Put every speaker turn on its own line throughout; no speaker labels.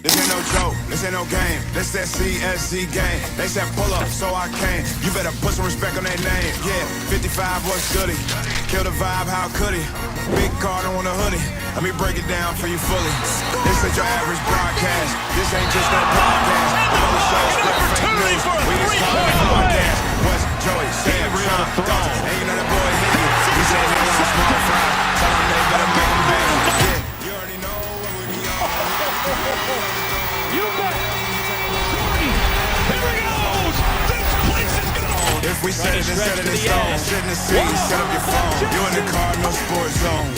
This ain't no joke, this ain't no game. This that CSZ game. They said pull up, so I came. You better put some respect on their name. Yeah, 55 was goody. Kill the vibe, how could he? Big Cardinal on the hoodie. Let me break it down for you fully. This ain't your average broadcast. This ain't just no podcast. Another show spread fake news. We just call it a podcast. What's Joey, Sam, Sean, Dalton? Ain't you know that boy hit you? He said he want a small fry. Tell him they better make him big. Yeah, you already know what we be on.
You got it. Here he goes. This place is gonna.
If we set it and set it in stone, sit in the seat, set up your phone. You in the Cardinal sports zone.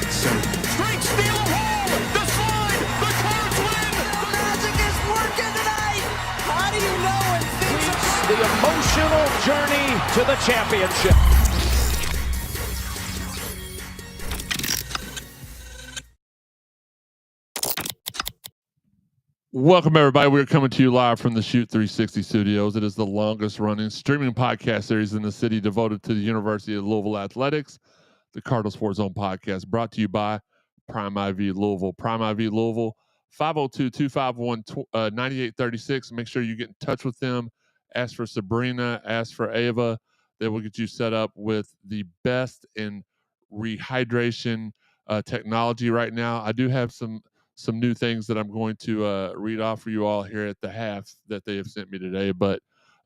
Straight steal of home. The slide. The Cards win.
The magic is working tonight. How do you know when things are
The emotional journey to the championship.
Welcome, everybody. We're coming to you live from the Shoot 360 studios. It is the longest-running streaming podcast series in the city devoted to the University of Louisville Athletics, the Cardinal Sports Zone podcast, brought to you by Prime IV Louisville. Prime IV Louisville, 502-251-9836. Make sure you get in touch with them. Ask for Sabrina. Ask for Ava. They will get you set up with the best in rehydration technology right now. I do have some new things that I'm going to read off for you all here at the half that they have sent me today. But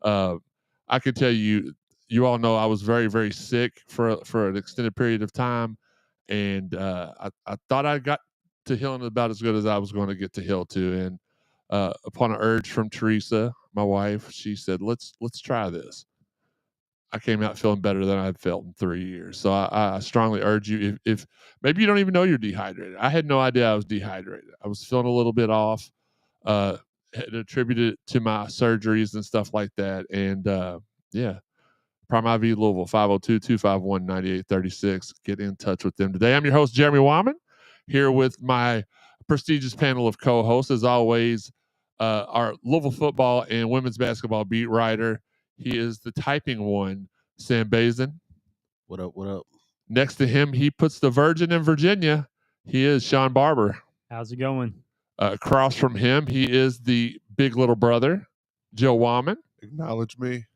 I can tell you, you all know I was very, very sick for an extended period of time. And I thought I got to healing about as good as I was going to get to heal to. And upon an urge from Teresa, my wife, she said, let's try this. I came out feeling better than I'd felt in 3 years. So I strongly urge you, if maybe you don't even know you're dehydrated. I had no idea I was dehydrated. I was feeling a little bit off, had attributed it to my surgeries and stuff like that. And yeah, Prime IV Louisville, 502-251-9836. Get in touch with them today. I'm your host, Jeremy Wyman, here with my prestigious panel of co-hosts. As always, our Louisville football and women's basketball beat writer. He is the typing one, Sam Bazin.
What up, what up?
Next to him, he puts the Virgin in Virginia. He is Sean Barber.
How's it going?
Across from him, he is the big little brother, Joe Wyman.
Acknowledge me.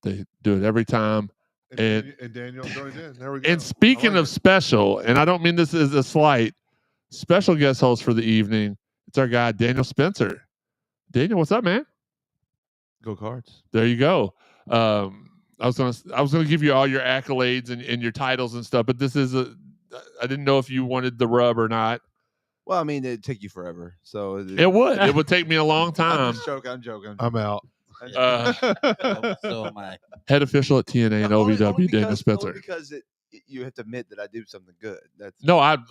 They do it every time.
And Daniel joined in. There we go.
And speaking of special, and I don't mean this as a slight, special guest host for the evening, it's our guy, Daniel Spencer. Daniel, what's up, man?
Go Cards.
There you go. I was gonna give you all your accolades and your titles and stuff, but this is I didn't know if you wanted the rub or not.
Well, I mean, it'd take you forever. So
It would take me a long time.
I'm just joking. I'm joking.
I'm out.
So am I.
Head official at TNA and
Only
OVW, Daniel
because-
Spencer.
only because you have to admit that I do something good. That's
No, I've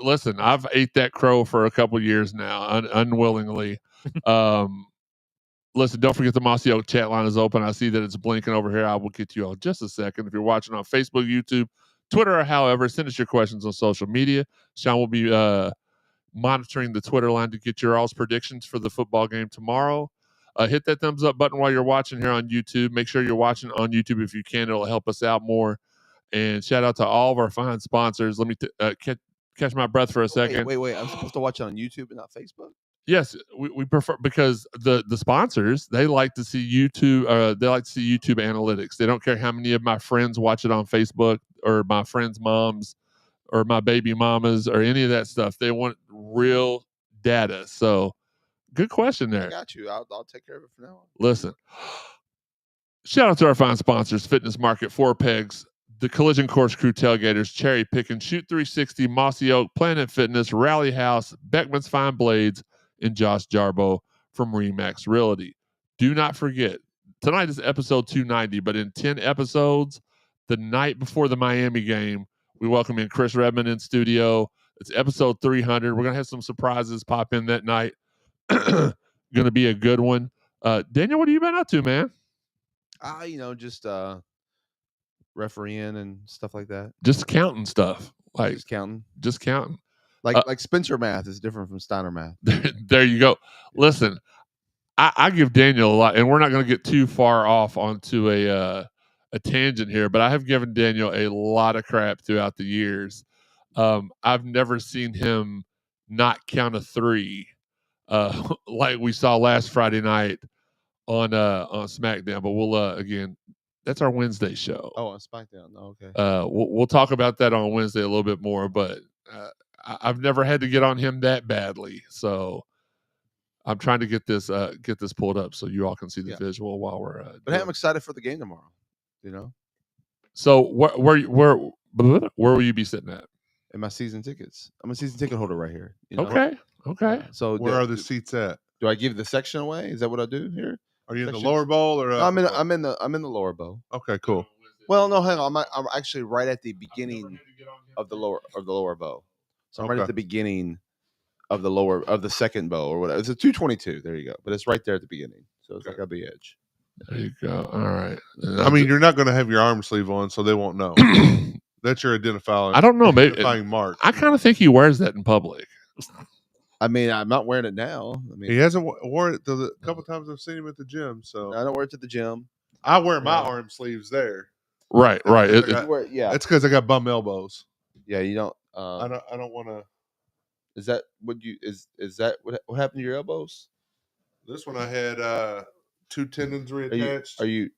ate that crow for a couple years now, unwillingly. Listen, don't forget the Mossy Oak chat line is open. I see that it's blinking over here. I will get to you all in just a second. If you're watching on Facebook, YouTube, Twitter, or however, send us your questions on social media. Sean will be monitoring the Twitter line to get your all's predictions for the football game tomorrow. Hit that thumbs up button while you're watching here on YouTube. Make sure you're watching on YouTube if you can. It'll help us out more. And shout out to all of our fine sponsors. Let me catch my breath for a second.
Wait. I'm supposed to watch it on YouTube and not Facebook?
Yes, we prefer, because the sponsors, they like to see YouTube. They like to see YouTube analytics. They don't care how many of my friends watch it on Facebook, or my friends' moms, or my baby mamas, or any of that stuff. They want real data. So, good question there.
I got you. I'll take care of it from now on.
Listen, shout out to our fine sponsors: Fitness Market, Four Pegs, the Collision Course Crew Tailgaters, Cherry Pickin', Shoot 360, Mossy Oak, Planet Fitness, Rally House, Beckman's Fine Blades, and Josh Jarbo from Remax Realty. Do not forget, tonight is episode 290, but in 10 episodes, the night before the Miami game, we welcome in Chris Redmond in studio. It's episode 300. We're going to have some surprises pop in that night. Going to be a good one. Daniel, what have you been up to, man?
Just refereeing and stuff like that.
Just counting stuff.
Just counting.
Just counting.
Like Spencer math is different from Steiner math.
There you go. Listen, I give Daniel a lot, and we're not going to get too far off onto a tangent here, but I have given Daniel a lot of crap throughout the years. I've never seen him not count a three like we saw last Friday night on SmackDown. But we'll again, that's our Wednesday show.
Oh, on SmackDown. Oh, okay.
We'll talk about that on Wednesday a little bit more. But I've never had to get on him that badly, so I'm trying to get this pulled up so you all can see the visual while we're.
But hey, I'm excited for the game tomorrow. You know.
So where will you be sitting at?
In my season tickets. I'm a season ticket holder right here. You know?
Okay.
So
Where are the seats at?
Do I give the section away? Is that what I do here?
Are you in the
Sections?
lower bowl or?
No, I'm in the lower bow.
Okay, cool.
Well, no, hang on. I'm actually right at the beginning of the lower bow. So I'm right at the beginning of the second bow or whatever. It's a 222. There you go. But it's right there at the beginning. So it's like at the edge.
There you go. All right.
I mean, you're not going to have your arm sleeve on, so they won't know. That's your identifier.
I don't know. Maybe
identifying mark.
I kind of think he wears that in public.
I mean, I'm not wearing it now. I mean,
He hasn't wore it a couple times I've seen him at the gym. So
I don't wear it to the gym.
I wear my arm sleeves there.
Right.
Yeah,
That's because I got bum elbows.
yeah. You don't.
I don't want to.
Is that what you is that what happened to your elbows?
This one I had 2 tendons reattached.
Are you?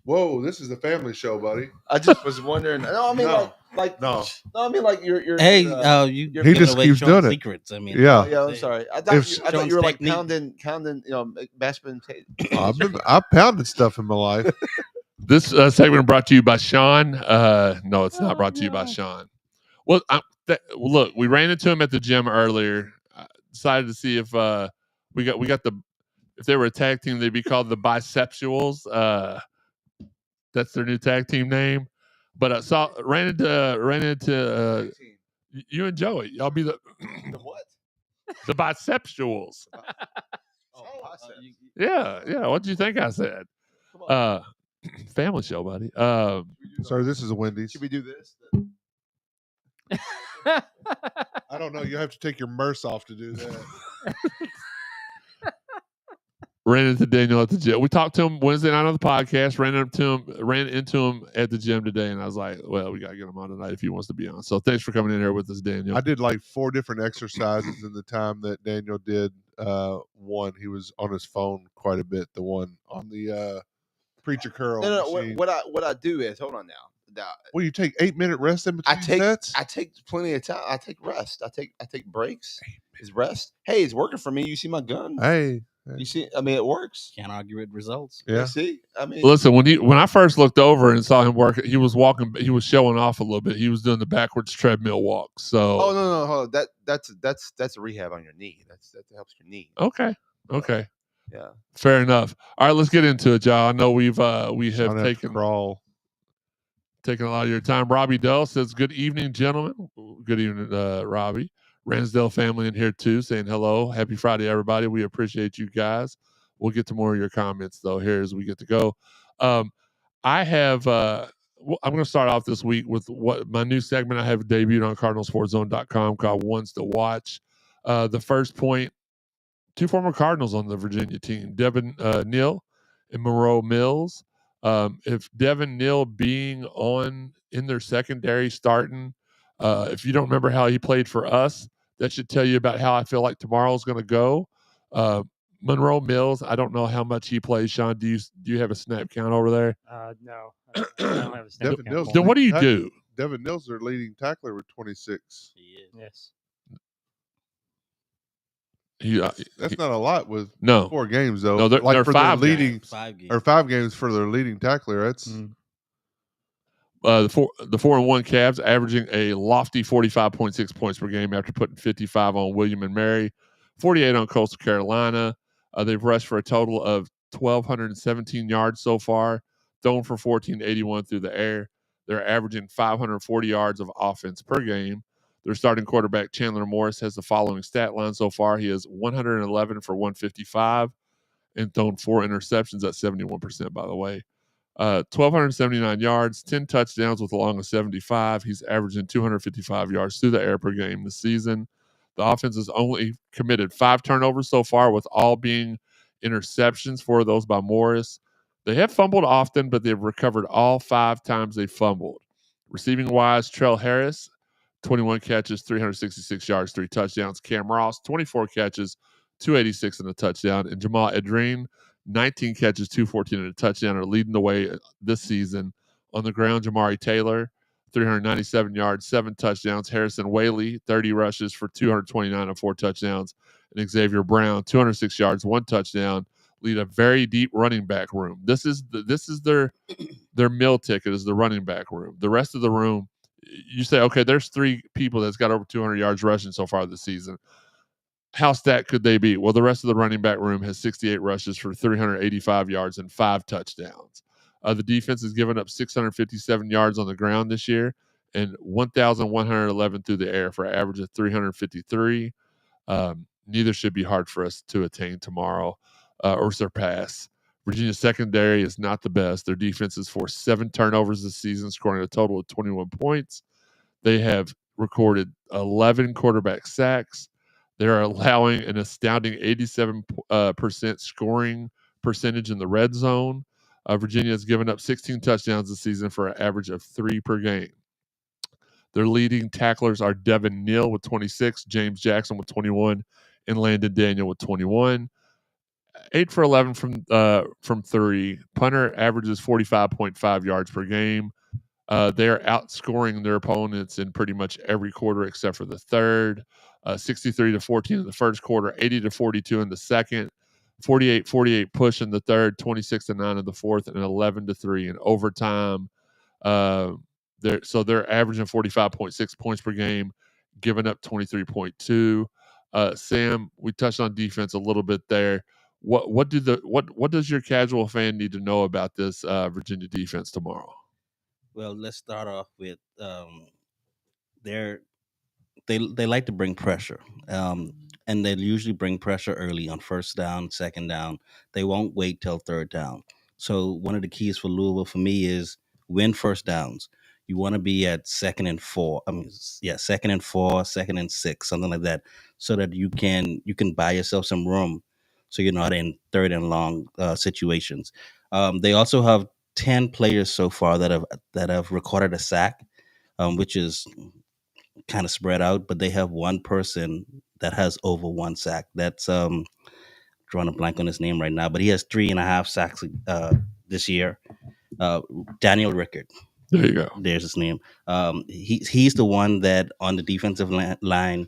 Whoa, this is a family show, buddy.
I just was wondering. No, I mean
No.
like
No.
No, I mean like you're.
Hey,
you're
you
He just
away
keeps
showing
doing it.
secrets. I mean,
Yeah.
Yeah, I'm sorry. I thought
If-
you were like
technique.
pounding, Bashman.
I've pounded stuff in my life.
This segment brought to you by Sean. No, it's not brought to you by Sean. Well, look, we ran into him at the gym earlier. Decided to see if we got if they were a tag team, they'd be called the Biceptuals. That's their new tag team name. But I ran into you and Joey. Y'all be the
What?
the Biceptuals. Yeah. What do you think I said? Family show, buddy.
Sorry, this is a Wendy's.
Should we do this?
I don't know. You have to take your merce off to do that.
Ran into Daniel at the gym. We talked to him Wednesday night on the podcast. Ran into him at the gym today, and I was like, "Well, we gotta get him on tonight if he wants to be on." So thanks for coming in here with us, Daniel.
I did like 4 different exercises in the time that Daniel did one. He was on his phone quite a bit. The one on the preacher curl.
No.
machine.
What I do is hold on now.
Well, you take 8-minute rest in
I
between sets.
I take plenty of time. I take rest. I take breaks. Is rest? Hey, it's working for me. You see my gun?
Hey,
You see? I mean, it works.
can't argue with results.
yeah.
You see? I mean,
Listen, when I first looked over and saw him work, he was walking. He was showing off a little bit. He was doing the backwards treadmill walk. So
oh no, hold on. That's a rehab on your knee. That helps your knee.
okay.
Yeah.
Fair enough. All right, let's get into it, y'all. I know we have
I'd have to
taken a lot of your time. Robbie Dell says, "Good evening, gentlemen." Good evening, Robbie. Ransdale family in here too, saying hello. Happy Friday, everybody. We appreciate you guys. We'll get to more of your comments though here as we get to go. I have. I'm going to start off this week with what my new segment I have debuted on CardinalSportsZone.com called "Ones to Watch." The first point: 2 former Cardinals on the Virginia team, Devin Neal and Monroe Mills. If Devin Neal being in their secondary starting, if you don't remember how he played for us, that should tell you about how I feel like tomorrow's going to go. Monroe Mills, I don't know how much he plays. Sean, do you have a snap count over there?
No, I don't have a snap
Devin
count.
Neal's
Then what do you do?
Devin Neal's their leading tackler with 26.
He is.
Yes.
That's not a lot with
No.
4 games though.
No, they're
for
5
their leading
5 games.
or 5 games for their leading tackler. That's
The 4-1 Cavs averaging a lofty 45.6 points per game after putting 55 on William and Mary, 48 on Coastal Carolina. They've rushed for a total of 1,217 yards so far, thrown for 1,481 through the air. They're averaging 540 yards of offense per game. Their starting quarterback, Chandler Morris, has the following stat line so far. He has 111 for 155 and thrown 4 interceptions at 71%, by the way. 1,279 yards, 10 touchdowns with a long of 75. He's averaging 255 yards through the air per game this season. The offense has only committed 5 turnovers so far, with all being interceptions, 4 of those by Morris. They have fumbled often, but they've recovered all 5 times they fumbled. Receiving wise, Trell Harris, 21 catches, 366 yards, 3 touchdowns. Cam Ross, 24 catches, 286 and a touchdown. And Jamal Edrine, 19 catches, 214 and a touchdown, are leading the way this season. On the ground, Jamari Taylor, 397 yards, 7 touchdowns. Harrison Whaley, 30 rushes for 229 and 4 touchdowns. And Xavier Brown, 206 yards, 1 touchdown. Lead a very deep running back room. This is their meal ticket is the running back room. The rest of the room, you say, okay, there's 3 people that's got over 200 yards rushing so far this season. How stacked could they be? Well, the rest of the running back room has 68 rushes for 385 yards and 5 touchdowns. The defense has given up 657 yards on the ground this year and 1,111 through the air for an average of 353. Neither should be hard for us to attain tomorrow or surpass. Virginia's secondary is not the best. Their defense has forced 7 turnovers this season, scoring a total of 21 points. They have recorded 11 quarterback sacks. They're allowing an astounding 87% scoring percentage in the red zone. Virginia has given up 16 touchdowns this season for an average of 3 per game. Their leading tacklers are Devin Neal with 26, James Jackson with 21, and Landon Daniel with 21. 8 for 11 from 3. Punter averages 45.5 yards per game. They are outscoring their opponents in pretty much every quarter except for the third. 63-14 in the first quarter, 80-42 in the second, 48-48 push in the third, 26-9 in the fourth, and 11-3 in overtime. They're averaging 45.6 points per game, giving up 23.2. Sam, we touched on defense a little bit there. What does your casual fan need to know about this Virginia defense tomorrow?
Well, let's start off with they like to bring pressure, and they usually bring pressure early on first down, second down. They won't wait till third down. So one of the keys for Louisville for me is win first downs. You want to be at 2nd and 4. 2nd and 4, 2nd and 6, something like that, so that you can buy yourself some room, so you're not in 3rd and long situations. They also have 10 players so far that have recorded a sack, which is kind of spread out, but they have one person that has over 1 sack. That's drawing a blank on his name right now, but he has 3.5 sacks this year. Daniel Rickard.
There you go.
There's his name. He's the one that on the defensive line,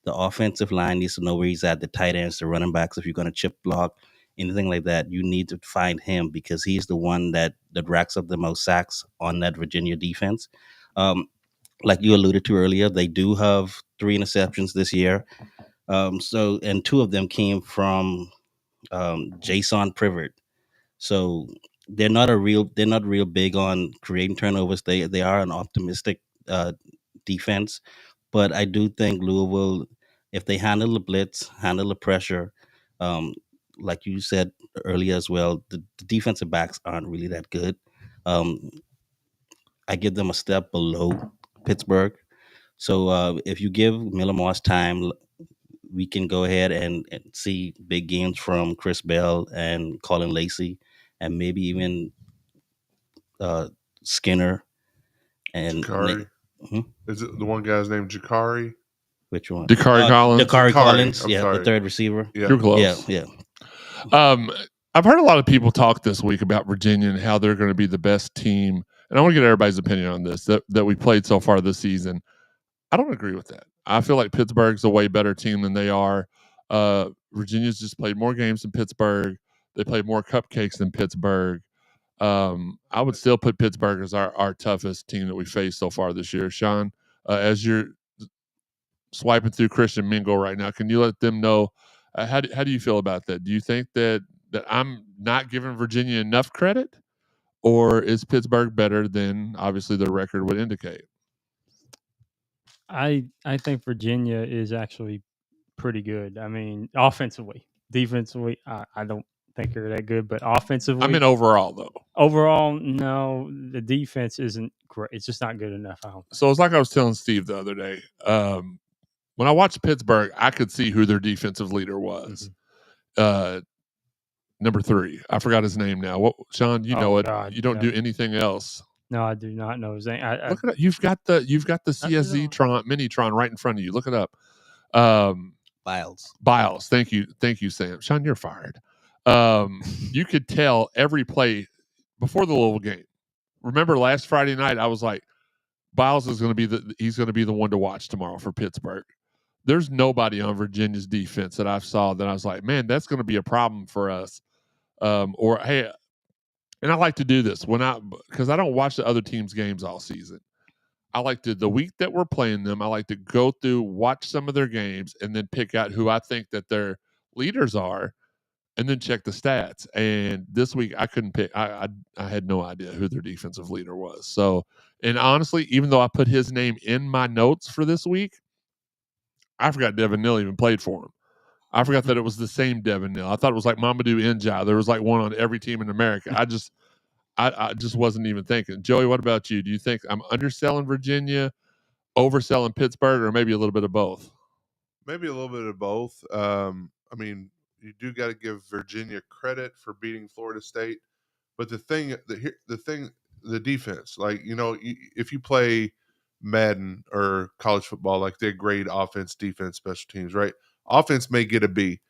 the offensive line needs to know where he's at. The tight ends, the running backs. If you're going to chip block, anything like that, you need to find him because he's the one that racks up the most sacks on that Virginia defense. Like you alluded to earlier, they do have 3 interceptions this year. And 2 of them came from Jason Privert. So they're not real big on creating turnovers. They are an optimistic defense, but I do think Louisville, if they handle the blitz, handle the pressure, like you said earlier as well, the defensive backs aren't really that good. I give them a step below Pittsburgh. So if you give Miller Moss time, we can go ahead and see big games from Chris Bell and Colin Lacey, and maybe even Skinner and
Jakari. Is it the one guy's named Jakari?
Which one?
Dakari Collins.
Dakari Collins.
I'm
Yeah,
sorry.
the third receiver.
Yeah.
You're close.
Yeah.
I've heard a lot of people talk this week about Virginia and how they're going to be the best team. And I want to get everybody's opinion on this that we played so far this season. I don't agree with that. I feel like Pittsburgh's a way better team than they are. Virginia's just played more games than Pittsburgh. They played more cupcakes than Pittsburgh. I would still put Pittsburgh as our toughest team that we faced so far this year. Sean, as you're swiping through Christian Mingle right now, can you let them know how do you feel about that? Do you think that I'm not giving Virginia enough credit, or is Pittsburgh better than obviously their record would indicate?
I think Virginia is actually pretty good. I mean, offensively. Defensively, I don't think they're that good, but offensively.
I mean, overall, though.
Overall, no, the defense isn't great. It's just not good enough.
So it's like I was telling Steve the other day. When I watched Pittsburgh, I could see who their defensive leader was. Number 3. I forgot his name now. What, Sean, you know it.
God,
you don't do anything else.
No, I do not know his name.
Look it up. You've got the CSZ Minitron right in front of you. Look it up.
Biles.
Thank you, Sam. Sean, you're fired. You could tell every play before the Louisville game. Remember last Friday night, I was like, Biles is going to be the one to watch tomorrow for Pittsburgh. There's nobody on Virginia's defense that I saw that I was like, man, that's going to be a problem for us. Or hey, and I like to do this because I don't watch the other teams' games all season. I like to, the week that we're playing them, I like to go through, watch some of their games, and then pick out who I think that their leaders are, and then check the stats. And this week I couldn't pick. I had no idea who their defensive leader was. So, and honestly, even though I put his name in my notes for this week, I forgot Devin Neal even played for him. I forgot that it was the same Devin Neal. I thought it was like Mamadou Njai. There was like one on every team in America. I just wasn't even thinking. Joey, what about you? Do you think I'm underselling Virginia, overselling Pittsburgh, or maybe a little bit of both?
Maybe a little bit of both. I mean, you do got to give Virginia credit for beating Florida State, but the defense, like, you know, if you play Madden or college football, like they grade offense, defense, special teams, right? Offense may get a B,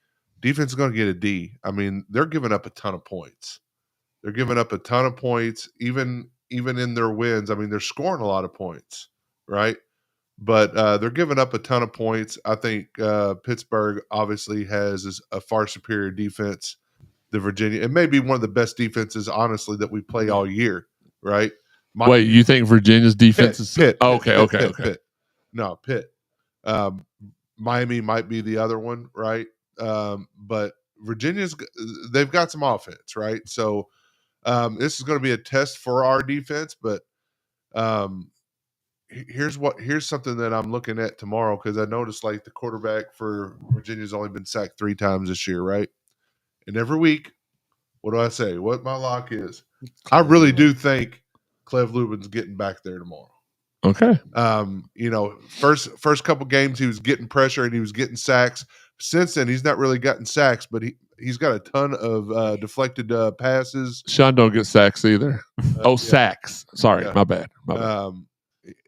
defense is going to get a D. I mean, they're giving up a ton of points. They're giving up a ton of points, even in their wins. I mean, they're scoring a lot of points, right? But they're giving up a ton of points. I think Pittsburgh obviously has a far superior defense than Virginia. It may be one of the best defenses, honestly, that we play all year, right?
Wait, you think Virginia's defense is
Pitt?
Okay.
Pitt. No, Pitt. Miami might be the other one, right? But they've got some offense, right? So this is going to be a test for our defense, but here's something that I'm looking at tomorrow, because I noticed like the quarterback for Virginia's only been sacked 3 times this year, right? And every week, what do I say? What my lock is? I really do think Clev Lubin's getting back there tomorrow.
Okay.
You know, first couple games he was getting pressure and he was getting sacks. Since then, he's not really gotten sacks, but he's got a ton of deflected passes.
Sean don't get sacks either. Sacks. Sorry,
Yeah.
my bad.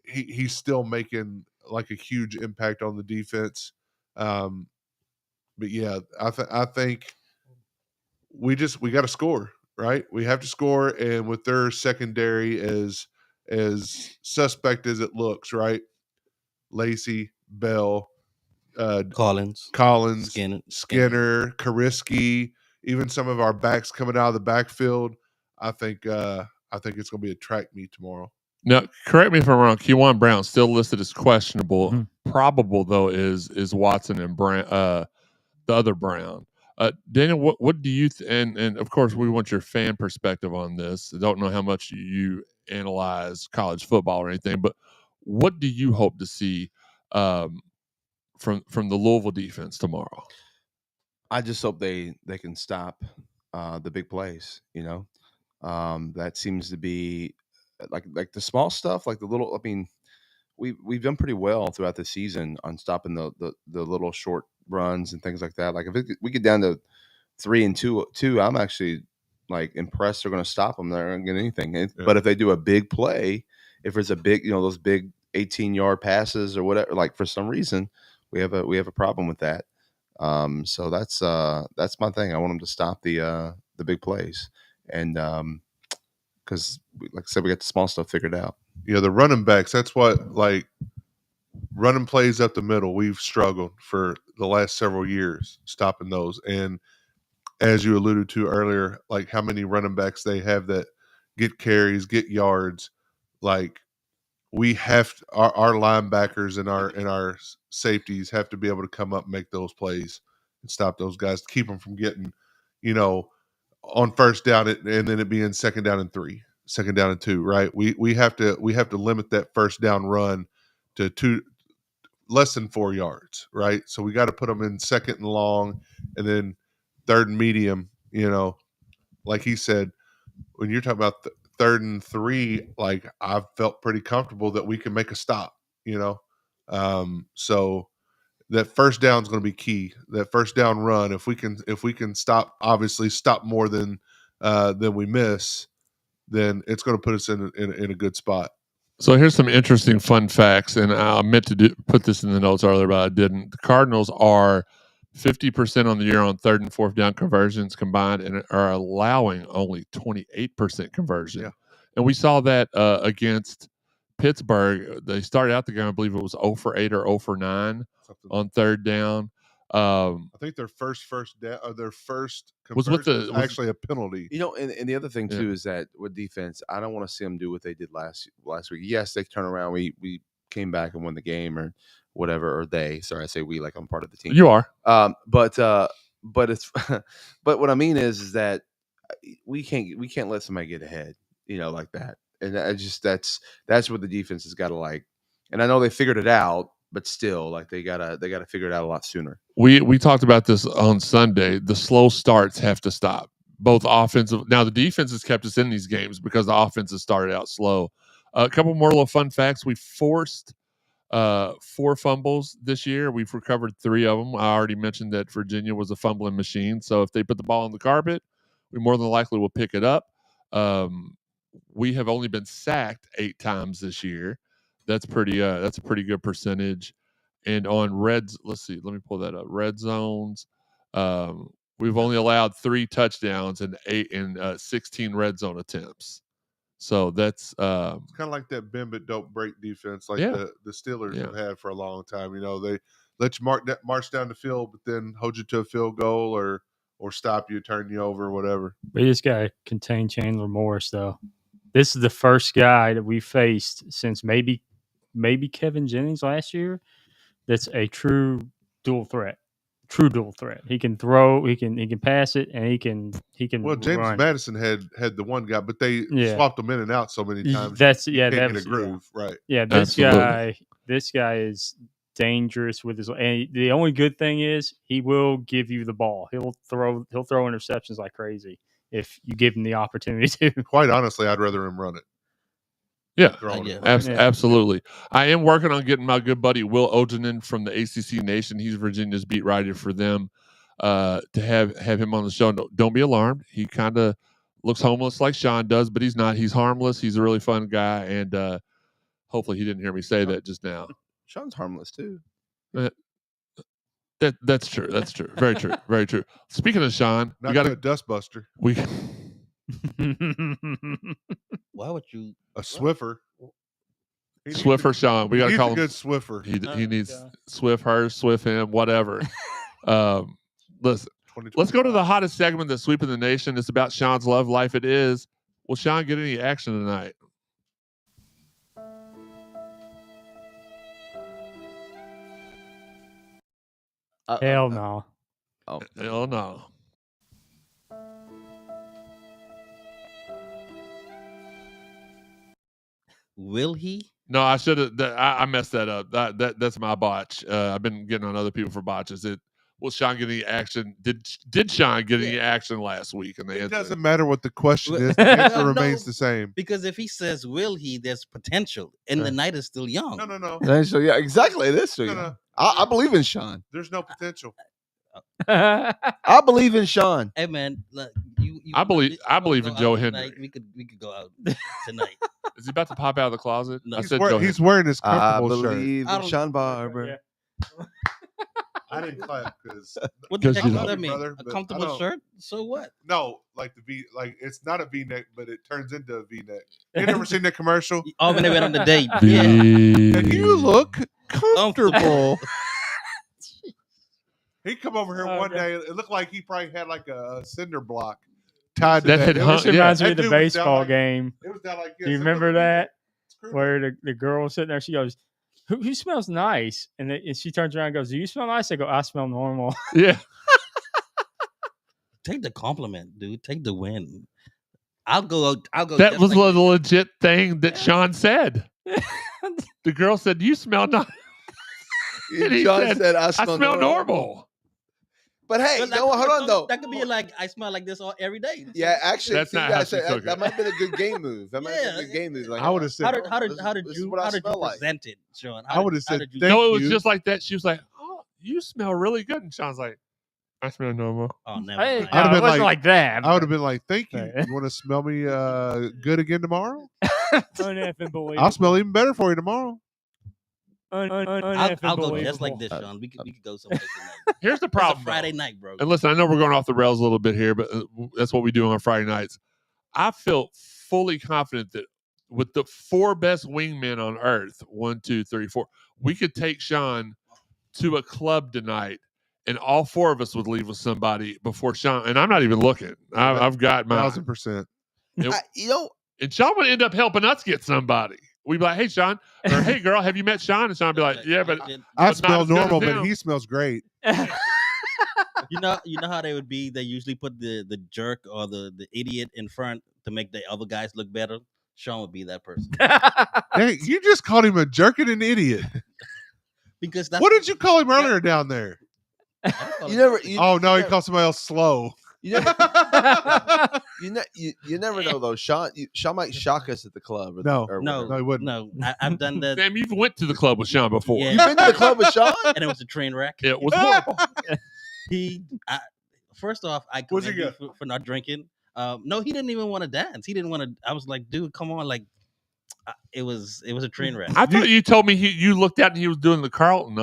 He's still making like a huge impact on the defense. But yeah, I think we got to score, right? We have to score, and with their secondary as suspect as it looks, right? Lacey, Bell,
Collins,
Skinner, Kariski, even some of our backs coming out of the backfield. I think it's going to be a track meet tomorrow.
Now, correct me if I'm wrong. Kewan Brown still listed as questionable. Mm-hmm. Probable though is Watson and Brown, the other Brown. Daniel, what do you and of course we want your fan perspective on this. I don't know how much you analyze college football or anything, but what do you hope to see from the Louisville defense tomorrow?
I just hope they can stop the big plays. You know, that seems to be like the small stuff, like the little. I mean, we've done pretty well throughout the season on stopping the little short runs and things like that. Like if we get down to 3-2, I'm actually like impressed they're going to stop them. They're not going to get anything. Yeah. But if they do a big play, if it's a big, you know, those big 18-yard passes or whatever, like for some reason we have a problem with that. So that's my thing. I want them to stop the big plays, and because like I said, we got the small stuff figured out.
Yeah, the running backs, that's what, like, running plays up the middle, we've struggled for the last several years stopping those. And as you alluded to earlier, like how many running backs they have that get carries, get yards. Like, we have our linebackers and our safeties have to be able to come up and make those plays and stop those guys to keep them from getting, you know, on first down and then it being second down and 3, second down and 2, right? We have to limit that first down run to less than 4 yards, right? So we got to put them in second and long, and then third and medium. You know, like he said, when you're talking about third and 3, like I've felt pretty comfortable that we can make a stop. You know, so that first down is going to be key. That first down run, if we can stop more than we miss, then it's going to put us in a good spot.
So here's some interesting fun facts, and I meant to put this in the notes earlier, but I didn't. The Cardinals are 50% on the year on third and fourth down conversions combined, and are allowing only 28% conversion.
Yeah.
And we saw that against Pittsburgh. They started out the game, I believe it was 0 for 8 or 0 for 9 on third down.
I think their first down, their first conversion was actually a penalty.
And the other thing too is that with defense, I don't want to see them do what they did last week. Yes, they turn around. We came back and won the game or whatever, or they. Sorry, I say we like I'm part of the team.
You are.
But it's but what I mean is that we can't let somebody get ahead, like that. And that's what the defense has got to like. And I know they figured it out, but still, like they gotta figure it out a lot sooner.
We talked about this on Sunday. The slow starts have to stop. Both offensive. Now the defense has kept us in these games because the offense has started out slow. A couple more little fun facts. We forced 4 fumbles this year. We've recovered 3 of them. I already mentioned that Virginia was a fumbling machine. So if they put the ball on the carpet, we more than likely will pick it up. We have only been sacked 8 times this year. That's pretty. That's a pretty good percentage. And on reds, let's see. Let me pull that up. Red zones. We've only allowed 3 touchdowns and 16 red zone attempts. So that's
it's kind of like that bend but don't break defense, like the Steelers have had for a long time. They let you march down the field, but then hold you to a field goal or stop you, turn you over, or whatever.
We just got to contain Chandler Morris, though. This is the first guy that we faced since maybe Kevin Jennings last year. That's a true dual threat. He can throw, he can pass it, and he can.
Well, James
run.
Madison had the one guy, but they swapped him in and out so many times.
That's
can't get a groove, right?
Yeah, this guy is dangerous with his. And the only good thing is he will give you the ball. He'll throw interceptions like crazy if you give him the opportunity to.
Quite honestly, I'd rather him run it.
Yeah, absolutely. I am working on getting my good buddy Will Ojanen from the ACC Nation. He's Virginia's beat writer for them. To have him on the show. Don't be alarmed. He kind of looks homeless like Sean does, but he's not. He's harmless. He's a really fun guy, and hopefully he didn't hear me say that just now.
Sean's harmless too.
That's true. That's true. Very true. Very true. Speaking of Sean,
we got a dustbuster.
Why would you?
A Swiffer.
Swiffer Sean. We got to call him
a good Swiffer.
He needs Swift her, Swift him, whatever. Listen, let's go to the hottest segment that's sweeping the nation. It's about Sean's love life. It is. Will Sean get any action tonight?
Hell no.
Oh,
hell no.
Will he?
No, I should have. I messed that up. That's my botch. I've been getting on other people for botches. Will Sean get any action? Did Sean get any action last week? And
it doesn't matter what the question is. The answer remains the same.
Because if he says will he, there's potential, and the night is still young.
No.
So yeah, exactly. It is still young.
No.
I believe in Sean.
There's no potential.
I believe in Sean.
Hey man, look,
I believe in Joe Hendry.
We could go out tonight.
Is he about to pop out of the closet?
No.
He's wearing his comfortable
shirt. I believe in Sean Barber.
Yeah.
I didn't clap because
what the heck
you
does
know.
that mean?
Brother,
A comfortable shirt? So what?
No, like the V, like it's not a V-neck, but it turns into a V-neck. You never seen that commercial?
Oh, when they went on the date.
Yeah.
And you look comfortable. He come over here one day. It looked like he probably had like a cinder block tied to that.
This reminds me of the
That dude was
baseball
down
game.
It was down like this.
Do you remember that? Where the girl was sitting there, she goes, Who smells nice? And she turns around and goes, do you smell nice? I go, I smell normal.
Yeah.
Take the compliment, dude. Take the win. I'll go.
That was a legit thing that Sean said. The girl said, you smell nice.
John said, I smell
normal.
But hey, hold on though.
That could be like I smell like this every day.
Yeah, actually,
that's not how she took it.
That might have been a good game move. That might have been a good game move. Like,
I would have said,
how did you present it, Sean?
I would have said,
no, it was just like that. She was like, oh, you smell really good. And Sean's like, I smell normal.
Oh, never
Hey,
mind.
it wasn't like that.
I would have been like, thank you. You want to smell me good again tomorrow?
Uneffing believable.
I'll smell even better for you tomorrow.
I'll go just like this, Sean. We could go someplace tonight.
Here's the
It's a
problem.
Friday
though.
night, bro.
And listen, I know we're going off the rails a little bit here, but that's what we do on Friday nights. I feel fully confident that with the 4 best wingmen on earth, 1, 2, 3, 4, we could take Sean to a club tonight, and all 4 of us would leave with somebody before Sean. And I'm not even looking. I've got my
1,000%.
And Sean would end up helping us get somebody. We'd be like, "Hey, Sean," or "Hey, girl, have you met Sean?" And Sean would be like, "Yeah, but
I
but
smell
not as good as
normal, but
him."
he smells great.
You know how they would be. They usually put the jerk or the idiot in front to make the other guys look better. Sean would be that person.
Hey, you just called him a jerk and an idiot.
Because that's
What did you call him earlier down there?
You never.
He called somebody else slow.
You never know though. Sean might shock us at the club.
No,
No,
he wouldn't.
No, I've done that.
Damn, you've went to the club with Sean before.
Yeah.
You've been to the club with Sean?
And it was a train wreck.
It was horrible.
First off, I
What's he
commend you for not drinking. No, he didn't even want to dance. He didn't want to. I was like, dude, come on, like, it was a train wreck.
I thought you told me you looked out and he was doing the Carlton.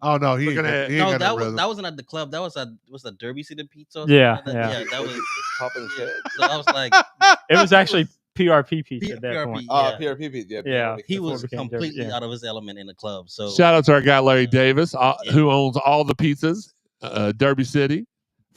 Oh no, he ain't
Looking at-
got
No,
no
that
rhythm.
wasn't at the club. That was a Derby City Pizza. Or
Yeah,
something like that.
yeah.
That was.
Popping his head.
So I was like,
It was actually PRP pizza at that
PRP.
point.
Yeah.
PRP. Yeah.
Yeah.
he
Before
was
it became Derby,
completely
yeah.
out of his element in the club. So
Shout out to our guy Larry Davis, who owns all the pizzas, Derby City,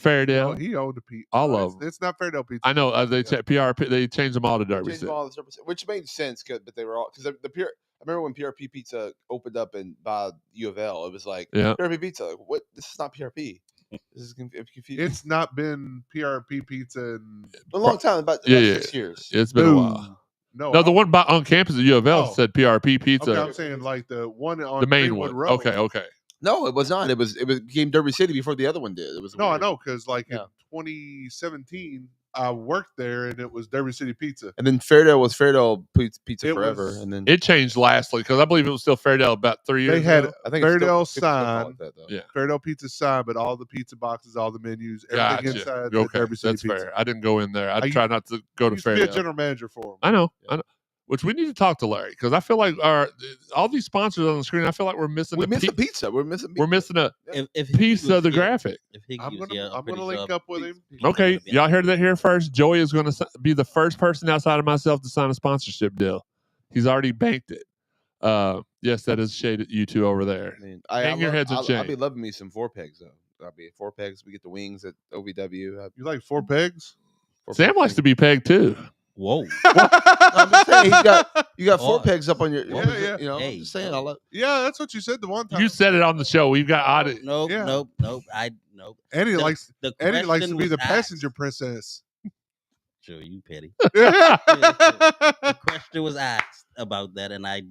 Fairdale.
Oh, he owned a pizza.
All
No,
of
it's not Fairdale pizza.
I know PRP. They changed them all to Derby
Changed
City.
them all to 0%, which made sense, but they were all because the PR. I remember when PRP Pizza opened up by U of L. It was like
Yeah.
PRP Pizza. Like, what? This is not PRP. This is confusing.
It's not been PRP pizza in
a long time, about 6 years.
It's been a while.
No,
the one on campus at U of L said PRP pizza.
Okay, I'm saying like the one on
the main
Greenwood
one.
Road.
Okay.
No, it was not. It became Derby City before the other one did. It was
No, I
weird.
know because like
Yeah.
in 2017, I worked there and it was Derby City Pizza.
And then Fairdale was Fairdale Pizza
It
forever,
was-
and then
It changed lastly because I believe it was still Fairdale about 3 years
They had
ago.
I think it's
Fairdale
still call
sign,
it that, though.
Yeah.
Fairdale Pizza sign, but all the pizza boxes, all the menus, everything
Gotcha.
inside the
Okay,
Derby City
that's
Pizza.
fair. I didn't go in there. I
I
try not to go to
used to be a
Fairdale.
general manager for them.
I know. Which we need to talk to Larry because I feel like all these sponsors on the screen. I feel like we're missing
We
a
missed
piece.
the pizza. We're missing.
We're missing a
if
piece
Higgy
of the
was here-
graphic.
If Higgy
I'm
was
gonna,
here,
I'm
pretty
gonna link
sure
up with him.
he
Okay,
would've been
y'all
on
heard
there.
that here first. Joey is going to be the first person outside of myself to sign a sponsorship deal. He's already banked it. Yes, that is shade at you two over there.
I mean,
Hang your heads in
I'll
shame.
be loving me some 4 pegs though. I'll be at 4 pegs. We get the wings at OVW.
You like 4 pegs?
Sam likes to be pegged too.
Whoa.
I'm just saying, you got 4
Oh.
pegs up on your.
Yeah, yeah.
You know,
Hey.
I'm just saying. I love.
Yeah, that's what you said the one time.
You said it on the show. We've got audit.
Nope.
Yeah.
Nope.
Eddie
The-
likes
The
Eddie likes to
question
be
was
the
asked.
passenger princess.
Sure, you petty.
You
The question was asked about that, and I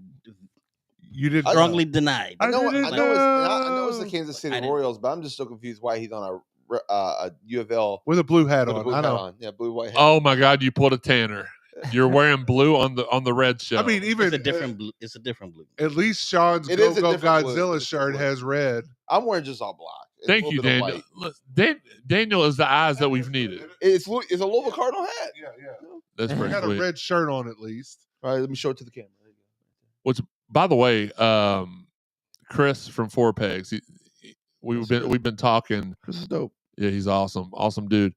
didn't
strongly denied.
I
I know. I
didn't
know it's the
know.
Kansas City
I didn't-
Royals, but I'm just so confused why he's on a U of L
with a blue hat
with a
on.
blue
I
hat
know.
on. Yeah, blue white hat.
Oh my God, you pulled a Tanner. You're wearing blue on the red show.
I mean, even
It's a different blue. It's a different blue.
at least Sean's
It is
Go
a
Go
different blue.
Godzilla
It's a
shirt
blue.
has red.
I'm wearing just all black. It's a
thank
little
you,
bit of
Daniel.
white.
Look, Daniel is the eyes that we've needed.
It's a Louisville Cardinal hat.
Yeah.
That's
He
pretty
got a
sweet.
red shirt on at least.
All right, let me show it to the camera. There you go.
Which, by the way, Chris from Four Pegs, we've been talking.
This is dope.
Yeah, he's awesome dude.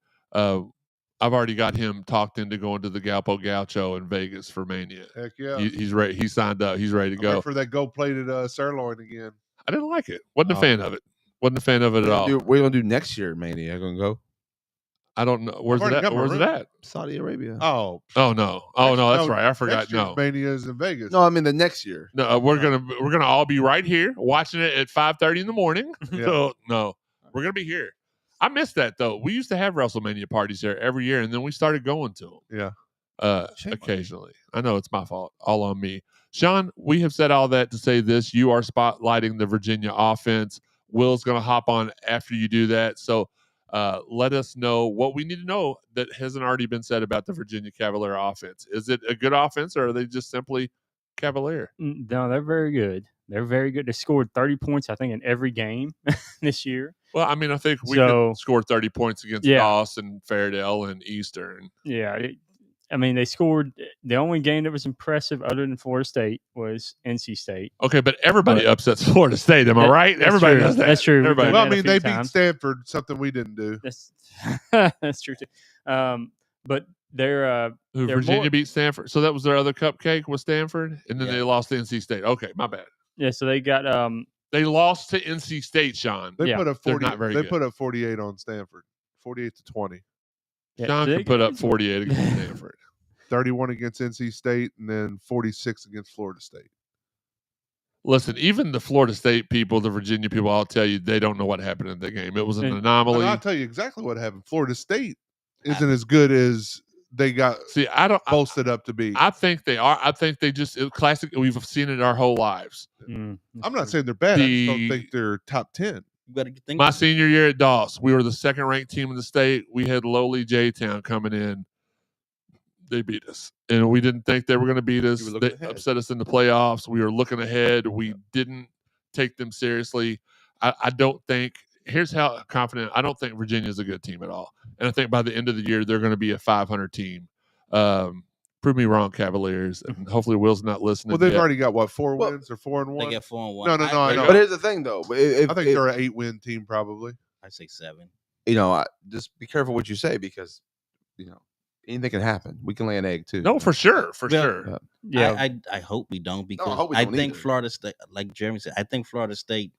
I've already got him talked into going to the Galpo Gaucho in Vegas for Mania.
Heck yeah.
He's ready. He signed up. He's ready to
I'm
go.
waiting for that gold plated sirloin again.
I didn't like it. Wasn't a
Oh.
fan of it. Wasn't a fan of it at all.
What are you gonna do next year, Mania? Gonna go
I don't know. Where's it
already
at?
got my
Where's it
room.
at?
Saudi Arabia?
Oh,
Oh no. Oh no. That's
no,
right. I forgot.
next year's
No.
Mania is in Vegas.
No, I mean the next year.
No, we're gonna all be right here watching it at 5:30 in the morning.
Yeah.
So no, we're gonna be here. I miss that though. We used to have WrestleMania parties there every year, and then we started going to them.
Yeah.
Shame on
Occasionally. I know it's my fault. All on me. Sean, we have said all that to say this. You are spotlighting the Virginia offense. Will's gonna hop on after you do that. So let us know what we need to know that hasn't already been said about the Virginia Cavalier offense. Is it a good offense, or are they just simply Cavalier?
No, they're very good. They're very good. They scored 30 points, I think, in every game this year.
Well, I mean, I think we
So-
could score 30 points against
Yeah.
Goss and Fairdale and Eastern.
Yeah, I mean, they scored. The only game that was impressive other than Florida State was NC State.
Okay, but everybody
But-
upsets Florida State. Am I right?
That's
Everybody
true.
does that.
That's true. We've
Everybody.
done
Well, I
that a
mean,
few
they beat
times.
Stanford, something we didn't do.
That's that's true too. But they're they're
Virginia
more-
beat Stanford. So that was their other cupcake with Stanford, and then
Yeah.
they lost to NC State. Okay, my bad.
yeah. So they got
They lost to NC State, Sean.
They
Yeah.
put up
They're
40.
not very
They
good.
put up 48 on Stanford, 48-20,
yeah,
Sean
they
could put
got-
up 48 against Stanford.
31 against NC State, and then 46 against Florida State.
Listen, even the Florida State people, the Virginia people, I'll tell you, they don't know what happened in the game. It was an
And-
But
anomaly.
I'll tell you exactly what happened. Florida State isn't as good as they got
See, I don't.
boasted up to be.
I think they are. I think they just classic. We've seen it our whole lives.
I'm not saying they're bad. I just don't
The-
think they're top 10.
You got to think.
My senior year at Doss, we were the second ranked team in the state. We had lowly J-Town coming in. They beat us, and we didn't think they were going to beat us.
You were looking
They
ahead.
upset us in the playoffs. We were looking ahead. We didn't take them seriously. I don't think. Here's how confident. I don't think Virginia is a good team at all, and I think by the end of the year they're going to be a 500 team. Prove me wrong, Cavaliers, and hopefully Will's not listening.
Well, they've
yet.
already got what, 4
Well,
wins or 4-1?
they get 4-1.
No, I know.
But here's the thing, though. If,
I think they're an 8-win team probably.
I say 7.
just be careful what you say because anything can happen. We can lay an egg too.
No, for sure, for
Well,
sure.
yeah.
I hope we don't because
hope we
I
don't
think
either.
Florida State, like Jeremy said, I think Florida State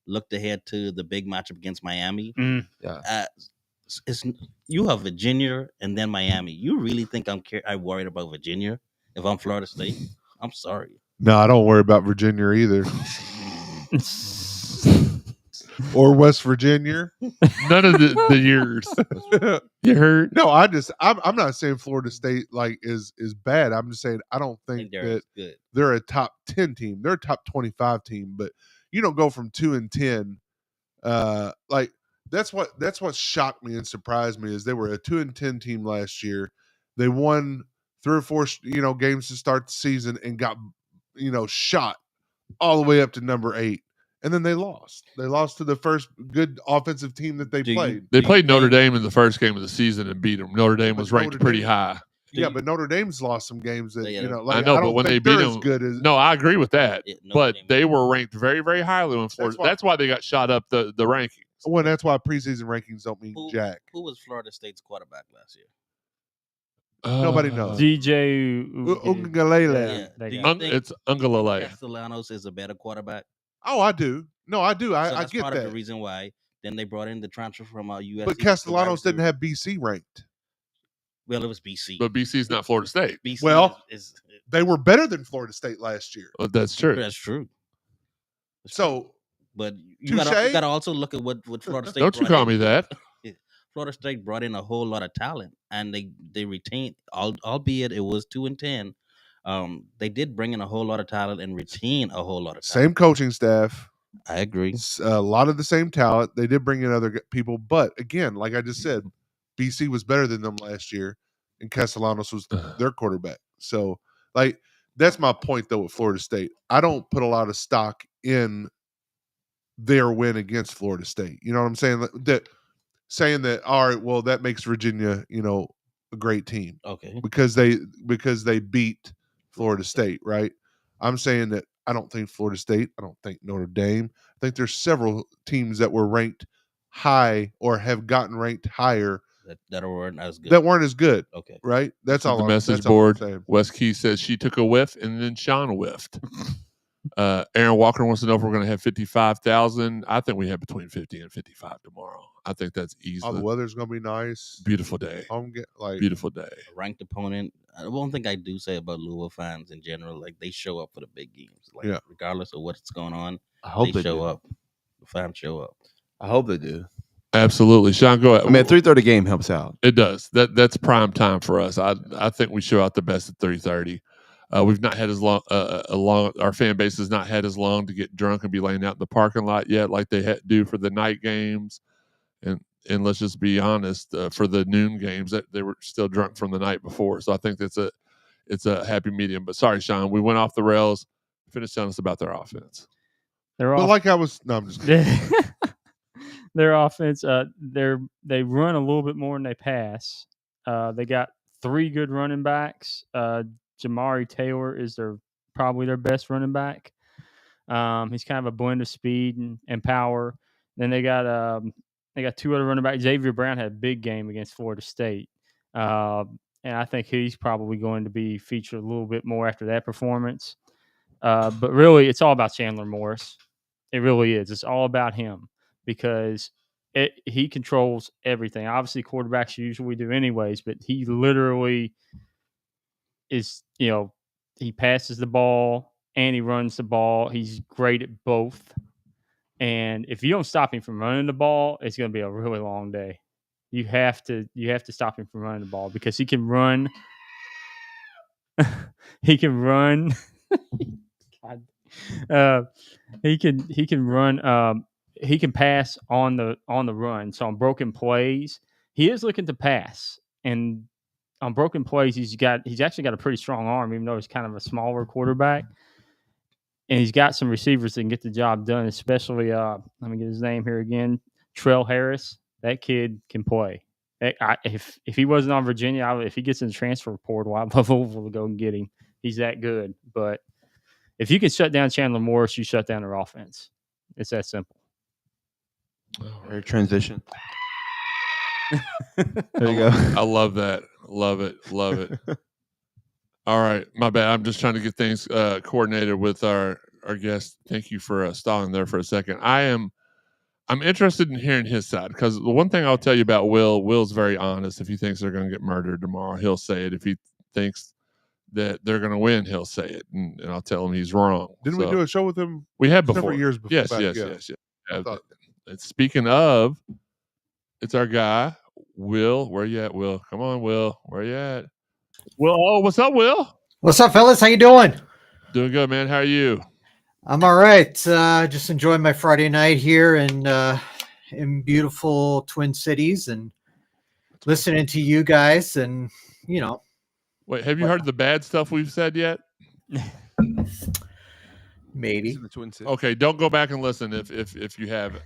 looked ahead to the big matchup against Miami.
Yeah.
It's you have Virginia and then Miami. You really think I'm worried about Virginia if I'm Florida State? I'm sorry.
No, I don't worry about Virginia either. Or West Virginia.
None of the years. You heard?
No, I'm not saying Florida State is bad. I'm just saying I don't
I
think
think they're
that
good.
they're a top 10 team. They're a top 25 team, but you don't go from 2-10. That's what shocked me and surprised me is they were a 2-10 team last year. They won 3 or 4 games to start the season and got shot all the way up to number 8. And then they lost. They lost to the first good offensive team that they
Do you-
played.
They
Do you
played Notre
think-
Dame in the first game of the season and beat them. Notre Dame
But
was ranked
Notre
pretty
Dame-
high.
Yeah, but Notre Dame's lost some games that
Yeah,
I know, but
don't
when they
think
beat
they're as
them,
good as
no, I agree with that.
Yeah, Notre
But
Dame-
they were ranked very, very highly in Florida.
why-
That's why they got shot up the rankings.
Well, that's why preseason rankings don't mean
Who,
jack.
who was Florida State's quarterback last year?
Nobody knows.
DJ
Ungalele.
Yeah.
that
Do you
guy.
think
It's Ungalale.
Castellanos is a better quarterback?
Oh, I do. No, I do.
So
I
that's
get
part of
that.
the reason why. Then they brought in the transfer from USC.
But Castellanos didn't have BC ranked.
Well, it was BC.
But BC's not Florida State.
BC
Well,
is
They were better than Florida State last year.
Well, that's true.
that's true.
So
But
Touche?
you gotta also look at what Florida State.
Don't you
brought
call
in.
me that.
Florida State brought in a whole lot of talent, and they retained, albeit it was 2-10. They did bring in a whole lot of talent and retain a whole lot of talent.
same coaching staff,
I agree.
a lot of the same talent. They did bring in other people, but again, like I just said, BC was better than them last year, and Castellanos was their quarterback. So, that's my point though with Florida State. I don't put a lot of stock in their win against Florida State. You know what I'm saying? Saying that, all right, well, that makes Virginia, a great team
Okay.
because they beat Florida State, right? I'm saying that I don't think Florida State, I don't think Notre Dame. I think there's several teams that were ranked high or have gotten ranked higher
That weren't as good.
that weren't as good,
Okay.
right? That's
This is
all.
the
I'm-
message
that's all I'm
board.
saying.
Wes Key says she took a whiff and then Sean whiffed. Aaron Walker wants to know if we're going to have 55,000. I think we have between 50 and 55 tomorrow. I think that's
Oh, the
easily
weather's gonna be nice.
beautiful day. Beautiful day.
A ranked opponent. One thing I do say about Louisville fans in general, they show up for the big games.
Yeah.
Regardless of what's going on,
I hope
they
they
show
do.
up. The fans show up.
I hope they do.
Absolutely. Sean, go ahead.
I mean, a 3:30 game helps out.
It does. That's prime time for us. I think we show out the best at 3:30. We've not had as long. Our fan base has not had as long to get drunk and be laying out in the parking lot yet, like they do for the night games. And let's just be honest, for the noon games, that they were still drunk from the night before. So I think it's a happy medium. But sorry, Sean, we went off the rails. Finish telling us about their offense.
They're
But
off.
like I was, no, I'm just kidding.
Their offense, they run a little bit more than they pass. They got three good running backs. Jamari Taylor is probably their best running back. He's kind of a blend of speed and power. Then they got two other running backs. Xavier Brown had a big game against Florida State, and I think he's probably going to be featured a little bit more after that performance. But really, it's all about Chandler Morris. It really is. It's all about him because he controls everything. Obviously, quarterbacks usually do anyways, but he literally is, he passes the ball and he runs the ball. He's great at both. And if you don't stop him from running the ball, it's going to be a really long day. You have to stop him from running the ball because he can run. He can run. He can run. He can pass on the run. So on broken plays, he is looking to pass, and on broken plays, he's actually got a pretty strong arm, even though he's kind of a smaller quarterback. And he's got some receivers that can get the job done, especially let me get his name here again, Trell Harris. That kid can play. If he wasn't on Virginia, if he gets in the transfer portal, I'd love Louisville to go and get him. He's that good. But if you can shut down Chandler Morris, you shut down their offense. It's that simple.
Very transition. There you go.
I love that. Love it. Love it. All right. My bad. I'm just trying to get things coordinated with our guest. Thank you for stalling there for a second. I'm interested in hearing his side because the one thing I'll tell you about Will's very honest. If he thinks they're going to get murdered tomorrow, he'll say it. If he thinks that they're going to win, he'll say it, and I'll tell him he's wrong.
Didn't we do a show with him?
We had before.
Several years before.
Yes. And speaking of, it's our guy, Will. Where you at, Will? Come on, Will. Where you at? Will, what's up, Will?
What's up, fellas? How you doing?
Doing good, man. How are you?
I'm all right. Just enjoying my Friday night here in beautiful Twin Cities and listening to you guys and,
Wait, have you heard the bad stuff we've said yet?
Maybe.
He's in the Twin Cities.
Okay, don't go back and listen if you haven't.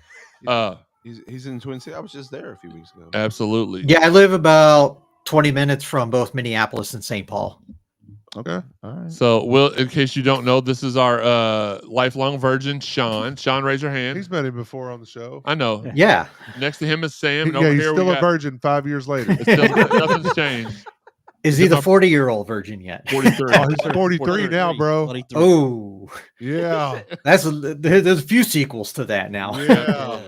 He's in the Twin Cities. I was just there a few weeks ago.
Absolutely.
Yeah, I live about 20 minutes from both Minneapolis and St. Paul.
Okay. All right.
So, Will, in case you don't know, this is our lifelong virgin, Sean. Sean, raise your hand.
He's met him before on the show.
I know.
Yeah.
Next to him is Sam. And
Yeah,
over
he's
here
still
we
a
got,
virgin 5 years later.
nothing's changed.
Is he the 40-year-old virgin yet?
43.
Oh, he's 43 now, bro.
43.
Oh,
Yeah.
there's a few sequels to that now.
Yeah.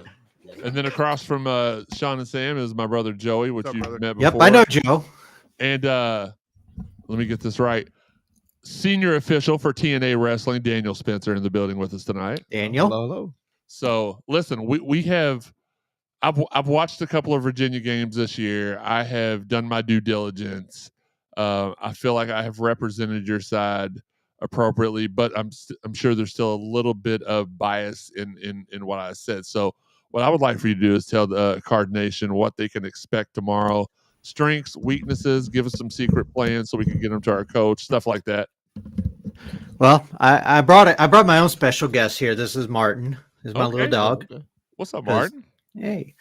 And then across from Sean and Sam is my brother Joey, which
What's up,
you've
brother?
met before.
Yep, I know Joe.
And let me get this right. Senior official for TNA Wrestling, Daniel Spencer, in the building with us tonight.
Daniel.
Hello.
So listen, we have. I've watched a couple of Virginia games this year. I have done my due diligence. I feel like I have represented your side appropriately, but I'm sure there's still a little bit of bias in what I said. So what I would like for you to do is tell the Card Nation what they can expect tomorrow. Strengths, weaknesses, give us some secret plans so we can get them to our coach, stuff like that.
Well, I brought my own special guest here. This is Martin. This is my little dog.
Okay. What's up, Martin?
Hey.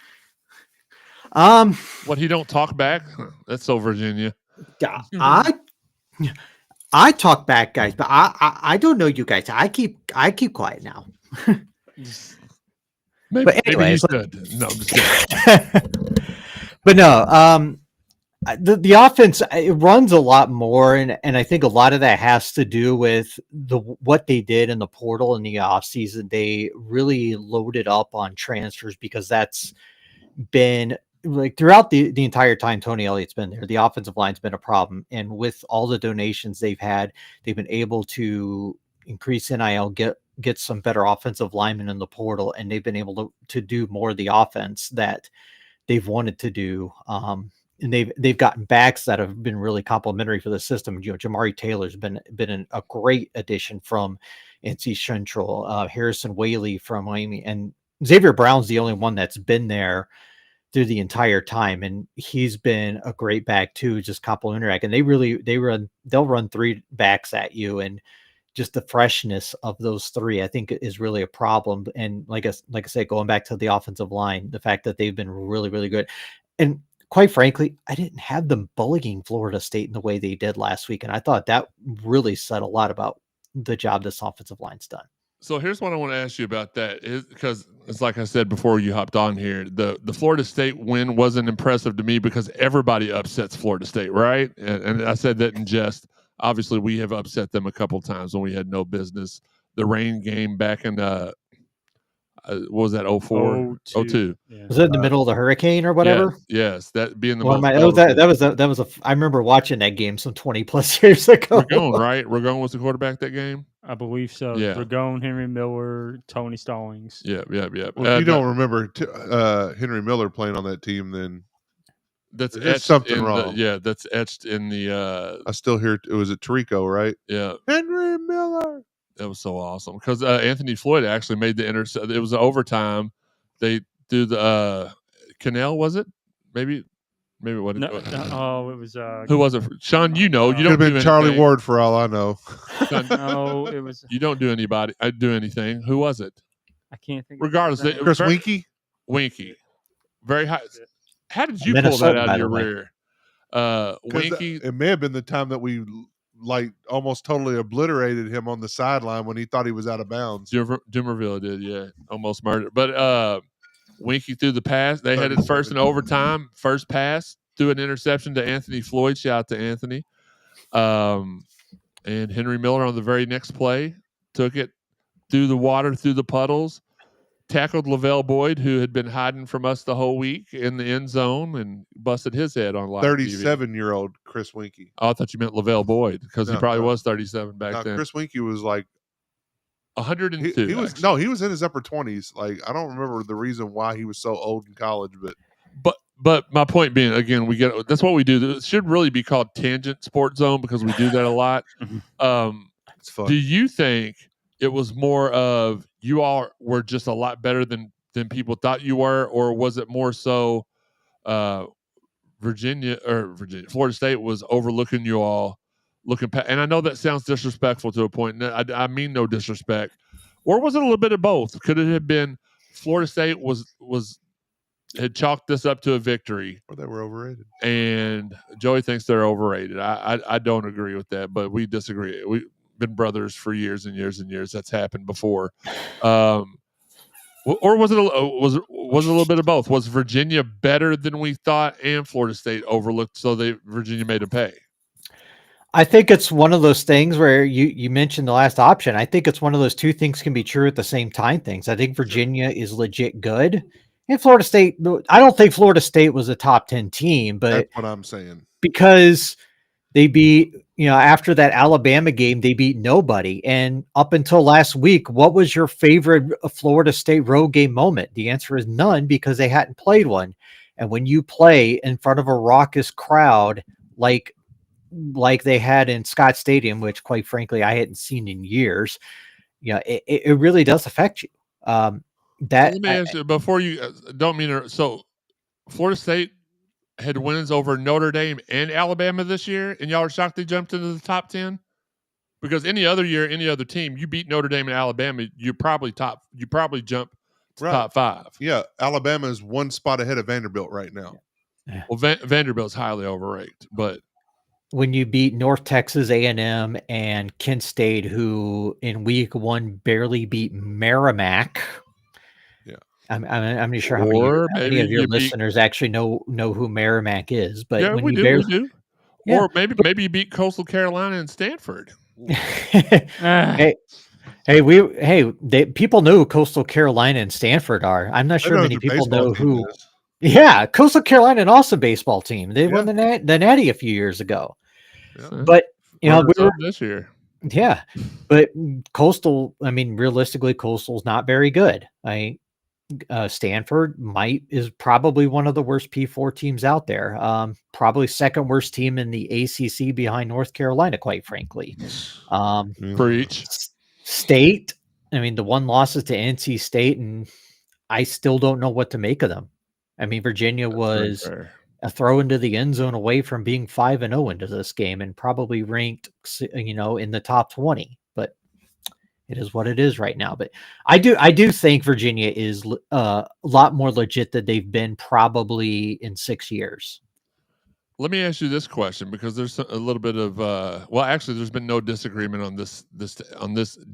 What, he don't talk back? That's so Virginia.
I talk back, guys, but I don't know you guys. I keep quiet now.
Maybe
anyways,
you should. No, I'm just kidding.
But no, the offense, it runs a lot more, and I think a lot of that has to do with what they did in the portal in the offseason. They really loaded up on transfers because that's been like throughout the entire time Tony Elliott's been there, the offensive line's been a problem. And with all the donations they've had, they've been able to increase NIL, get some better offensive linemen in the portal, and they've been able to do more of the offense that they've wanted to do. And they've gotten backs that have been really complimentary for the system. Jamari Taylor's been a great addition from NC Central. Harrison Whaley from Miami, and Xavier Brown's the only one that's been there through the entire time, and he's been a great back too, just complimentary. And they'll run three backs at you, and just the freshness of those three, I think, is really a problem. And like I said, going back to the offensive line, the fact that they've been really, really good. And quite frankly, I didn't have them bullying Florida State in the way they did last week. And I thought that really said a lot about the job this offensive line's done.
So here's what I want to ask you about that, is because it's like I said before you hopped on here, the Florida State win wasn't impressive to me because everybody upsets Florida State, right? And I said that in jest. Obviously, we have upset them a couple times when we had no business. The rain game back in what was that, 04? 02.
Yeah.
Was it in the middle of the hurricane or whatever?
Yes, that being the
Or
most
am I- that was a. I remember watching that game some 20+ years ago.
Regone, right? Regone was the quarterback that game.
I believe so.
Yeah.
Dragone, Henry Miller, Tony Stallings.
Yeah.
Well, if you don't remember Henry Miller playing on that team, then
that's
there's something wrong.
That's etched in the.
I still hear it was at Tirico, right?
Yeah,
Henry Miller.
That was so awesome because Anthony Floyd actually made the intercept. It was overtime. They do the Cardinal, was it? Maybe what?
No, it was.
Who was it? Sean, you know, you
Could
don't
have been
do
Charlie
anything.
Ward for all I know.
Sean,
No, it was.
you don't do anybody. I do anything. Who was it?
I can't think.
Regardless,
of
Chris Winky.
Winky, very high. How did you
Minnesota,
pull that out
by
of your
the way.
rear? Winky.
It may have been the time that we like almost totally obliterated him on the sideline when he thought he was out of bounds.
Dumerville did, yeah, almost murdered. But Winky threw the pass. They had it first in overtime. First pass, threw an interception to Anthony Floyd. Shout out to Anthony. And Henry Miller on the very next play took it through the water, through the puddles, tackled Lavelle Boyd, who had been hiding from us the whole week in the end zone, and busted his head on live
37-year-old Chris Winky.
Oh, I thought you meant Lavelle Boyd because he probably was 37 back then.
Chris Winky was like
102.
He was in his upper 20s. Like, I don't remember the reason why he was so old in college,
but my point being, again, that's what we do. It should really be called Tangent Sports Zone because we do that a lot.
It's fun.
Do you think it was more of you all were just a lot better than people thought you were, or was it more so Florida State was overlooking you all, and I know that sounds disrespectful to a point. I mean no disrespect. Or was it a little bit of both? Could it have been Florida State had chalked this up to a victory,
or they were overrated?
And Joey thinks they're overrated. I don't agree with that, but we disagree. We've been brothers for years and years and years. That's happened before. Or was it a little bit of both? Was Virginia better than we thought, and Florida State overlooked, so Virginia made them pay?
I think it's one of those things where you mentioned the last option. I think it's one of those two things can be true at the same time things. I think Virginia is legit good. And Florida State, I don't think Florida State was a top 10 team, but
that's what I'm saying.
Because they beat, after that Alabama game, they beat nobody. And up until last week, what was your favorite Florida State road game moment? The answer is none, because they hadn't played one. And when you play in front of a raucous crowd, like they had in Scott Stadium, which quite frankly, I hadn't seen in years, it really does affect you.
Let me ask you before you don't mean to, so Florida State had wins over Notre Dame and Alabama this year, and y'all are shocked they jumped into the top 10? Because any other year, any other team, you beat Notre Dame and Alabama, you probably jump to top 5.
Yeah, Alabama is one spot ahead of Vanderbilt right now.
Yeah.
Well, Vanderbilt's highly overrated, but
when you beat North Texas A&M and Kent State, who in week 1 barely beat Merrimack. I'm not sure how many of your listeners actually know who Merrimack is, but
yeah,
when
we do.
Yeah.
Or maybe you beat Coastal Carolina and Stanford.
People know who Coastal Carolina and Stanford are. I'm not sure many people know who. Yeah, Coastal Carolina, an awesome baseball team. They won the Natty a few years ago. Yeah. But
this year.
Yeah, but Coastal. I mean, realistically, Coastal's not very good. Stanford is probably one of the worst P4 teams out there. Probably second worst team in the ACC behind North Carolina, quite frankly.
Preach.
State, I mean, the one loss is to NC State, and I still don't know what to make of them. I mean, Virginia was a throw into the end zone away from being 5-0 into this game, and probably ranked, in the top 20. But It is what it is right now. But I do think Virginia is a lot more legit than they've been probably in 6 years.
Let me ask you this question, because there's a little bit of well, actually, there's been no disagreement on this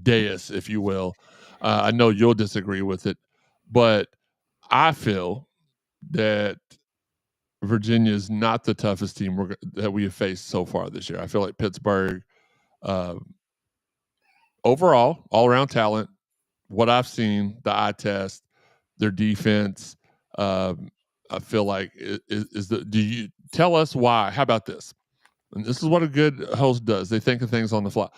dais, if you will. I know you'll disagree with it, but I feel that Virginia is not the toughest team that we have faced so far this year. I feel like Pittsburgh, overall, all around talent, what I've seen, the eye test, their defense, I feel like do you tell us why? How about this? And this is what a good host does. They think of things on the fly.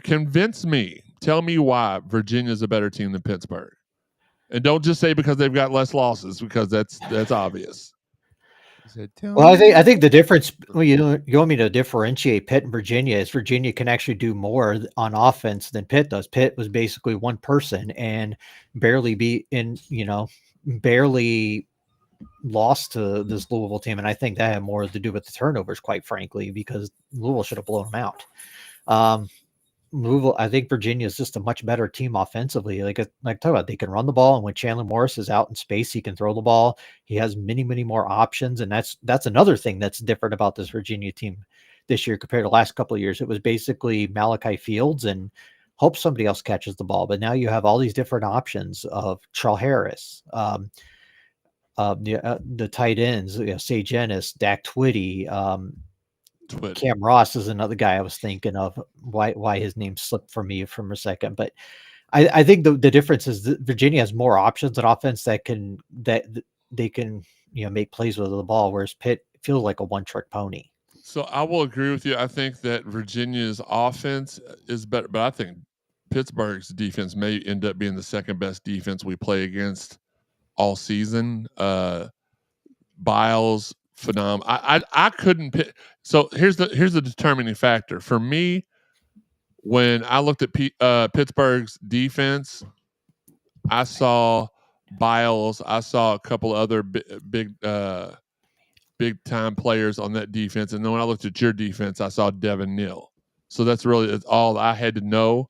Convince me. Tell me why Virginia is a better team than Pittsburgh. And don't just say because they've got less losses, because that's obvious.
Well, I think the difference, well, you want me to differentiate Pitt and Virginia, is Virginia can actually do more on offense than Pitt does. Pitt was basically one person and barely lost to this Louisville team. And I think that had more to do with the turnovers, quite frankly, because Louisville should have blown them out. Louisville, I think Virginia is just a much better team offensively. Like I talk about, they can run the ball, and when Chandler Morris is out in space, he can throw the ball. He has many, many more options, and that's another thing that's different about this Virginia team this year compared to the last couple of years. It was basically Malachi Fields and hope somebody else catches the ball, but now you have all these different options of Charles Harris, the tight ends, Sage Ennis, Dak Twitty. Cam Ross is another guy I was thinking of. Why his name slipped from me for a second, but I think the difference is that Virginia has more options on offense that they can make plays with the ball, whereas Pitt feels like a one-trick pony.
So I will agree with you. I think that Virginia's offense is better, but I think Pittsburgh's defense may end up being the second best defense we play against all season. Biles, phenomenal. I couldn't pick. So here's the determining factor for me. When I looked at Pittsburgh's defense, I saw Biles. I saw a couple other big time players on that defense, and then when I looked at your defense, I saw Devin Neal. So that's really all I had to know,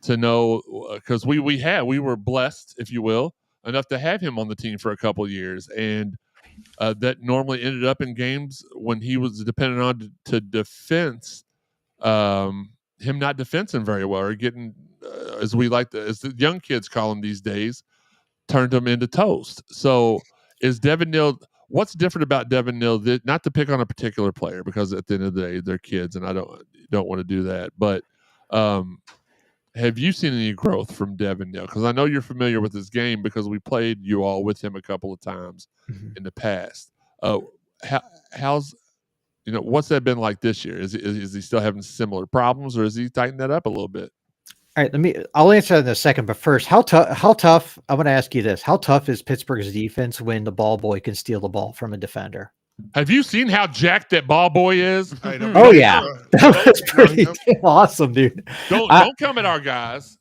because we were blessed, if you will, enough to have him on the team for a couple of years, and that normally ended up in games when he was dependent on to defense, him not defensing very well, or getting, as the young kids call him these days, turned him into toast. So is Devin Neal, what's different about Devin Neal, not to pick on a particular player, because at the end of the day, they're kids and I don't want to do that, but have you seen any growth from Devin Neal? Because I know you're familiar with his game because we played you all with him a couple of times in the past. How's what's that been like this year? Is he still having similar problems, or is he tightened that up a little bit?
All right, I'll answer that in a second. But first, how tough? I want to ask you this: how tough is Pittsburgh's defense when the ball boy can steal the ball from a defender?
Have you seen how jacked that ball boy is?
Oh yeah, that's pretty awesome, dude.
Don't come at our guys.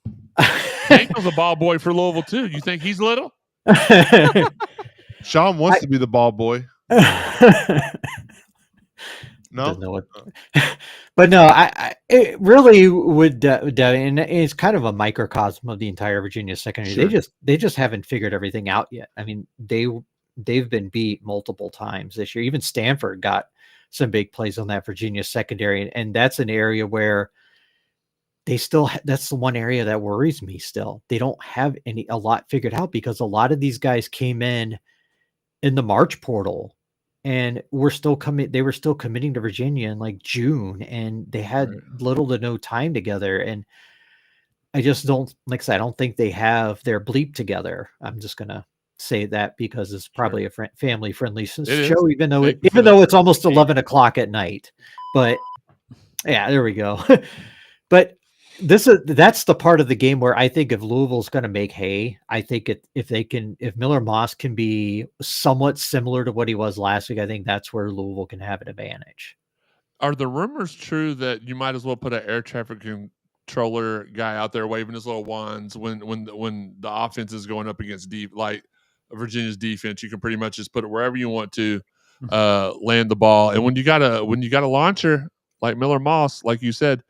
Daniel's a ball boy for Louisville too. You think he's little?
Sean wants to be the ball boy. No,
but no, it really would. And it's kind of a microcosm of the entire Virginia secondary. Sure. They just haven't figured everything out yet. I mean, they've been beat multiple times this year. Even Stanford got some big plays on that Virginia secondary, and that's an area where that's the one area that worries me still. They don't have a lot figured out, because a lot of these guys came in the March portal and they were still committing to Virginia in like June, and they had little to no time together. And I just don't, like I said, I don't think they have their bleep together. I'm just going to say that because it's probably a family friendly show, even though it's almost 11 o'clock at night. But yeah, there we go. But that's the part of the game where I think if Louisville's going to make hay, I think if Miller Moss can be somewhat similar to what he was last week, I think that's where Louisville can have an advantage.
Are the rumors true that you might as well put an air traffic controller guy out there waving his little wands when the offense is going up against like Virginia's defense? You can pretty much just put it wherever you want to land the ball, and when you got a launcher like Miller Moss, like you said,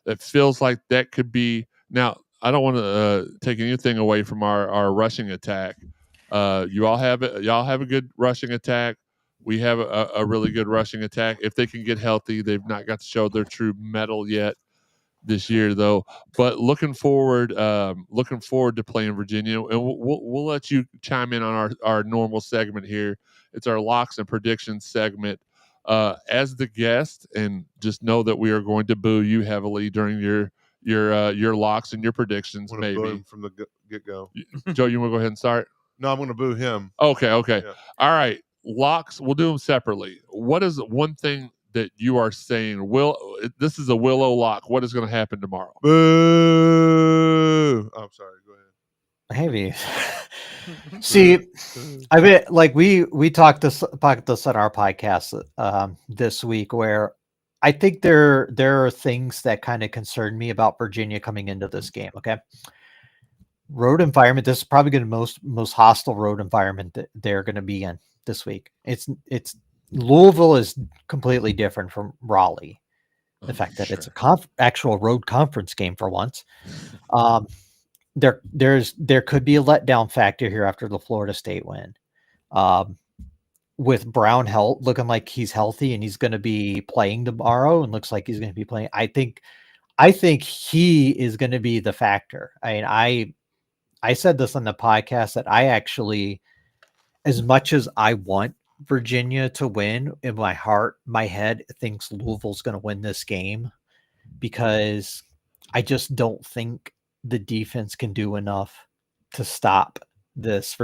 that feels like that could be. Now, to take anything away from our rushing attack. You all have it. Y'all have a good rushing attack. We have a really good rushing attack. If they can get healthy, they've not got to show their true mettle yet this year, though. But looking forward to playing Virginia, and we'll let you chime in on our normal segment here. It's our locks and predictions segment. As the guest, and just know that we are going to boo you heavily during your locks and your predictions.
I'm gonna boo
Maybe
him from the get go.
Joe, you want to go ahead and start?
No, I'm going to boo him.
Okay.
Yeah.
All right. Locks, we'll do them separately. What is one thing that you are saying? This is a Willow lock. What is going to happen tomorrow?
Boo! I'm sorry. Go ahead.
Maybe. See, I mean, like we talked about this on our podcast this week, where I think there are things that kind of concern me about Virginia coming into this game. Okay, road environment. This is probably going to most hostile road environment that they're going to be in this week. It's Louisville is completely different from Raleigh. The fact that it's a actual road conference game for once. There could be a letdown factor here after the Florida State win. With Brown looking like he's healthy and he's going to be playing tomorrow, and looks like he's going to be playing. I think he is going to be the factor. I mean, I said this on the podcast that I actually, as much as I want Virginia to win, in my heart, my head thinks Louisville's going to win this game, because I just don't think the defense can do enough to stop this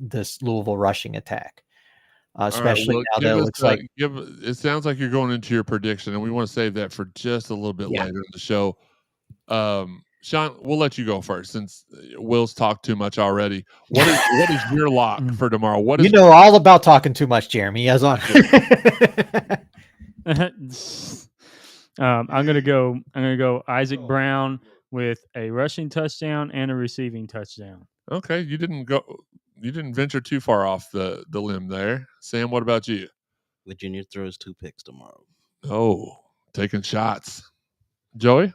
this Louisville rushing attack, especially
now
that it looks like.
It sounds like you're going into your prediction, and we want to save that for just a little bit later in the show. Sean, we'll let you go first since Will's talked too much already. What is your lock for tomorrow? What is
you know all about talking too much, Jeremy? As on.
I'm gonna go Isaac Brown with a rushing touchdown and a receiving touchdown.
Okay, you didn't venture too far off the limb there. Sam, what about you?
Virginia throws 2 picks tomorrow.
Oh, taking shots. Joey?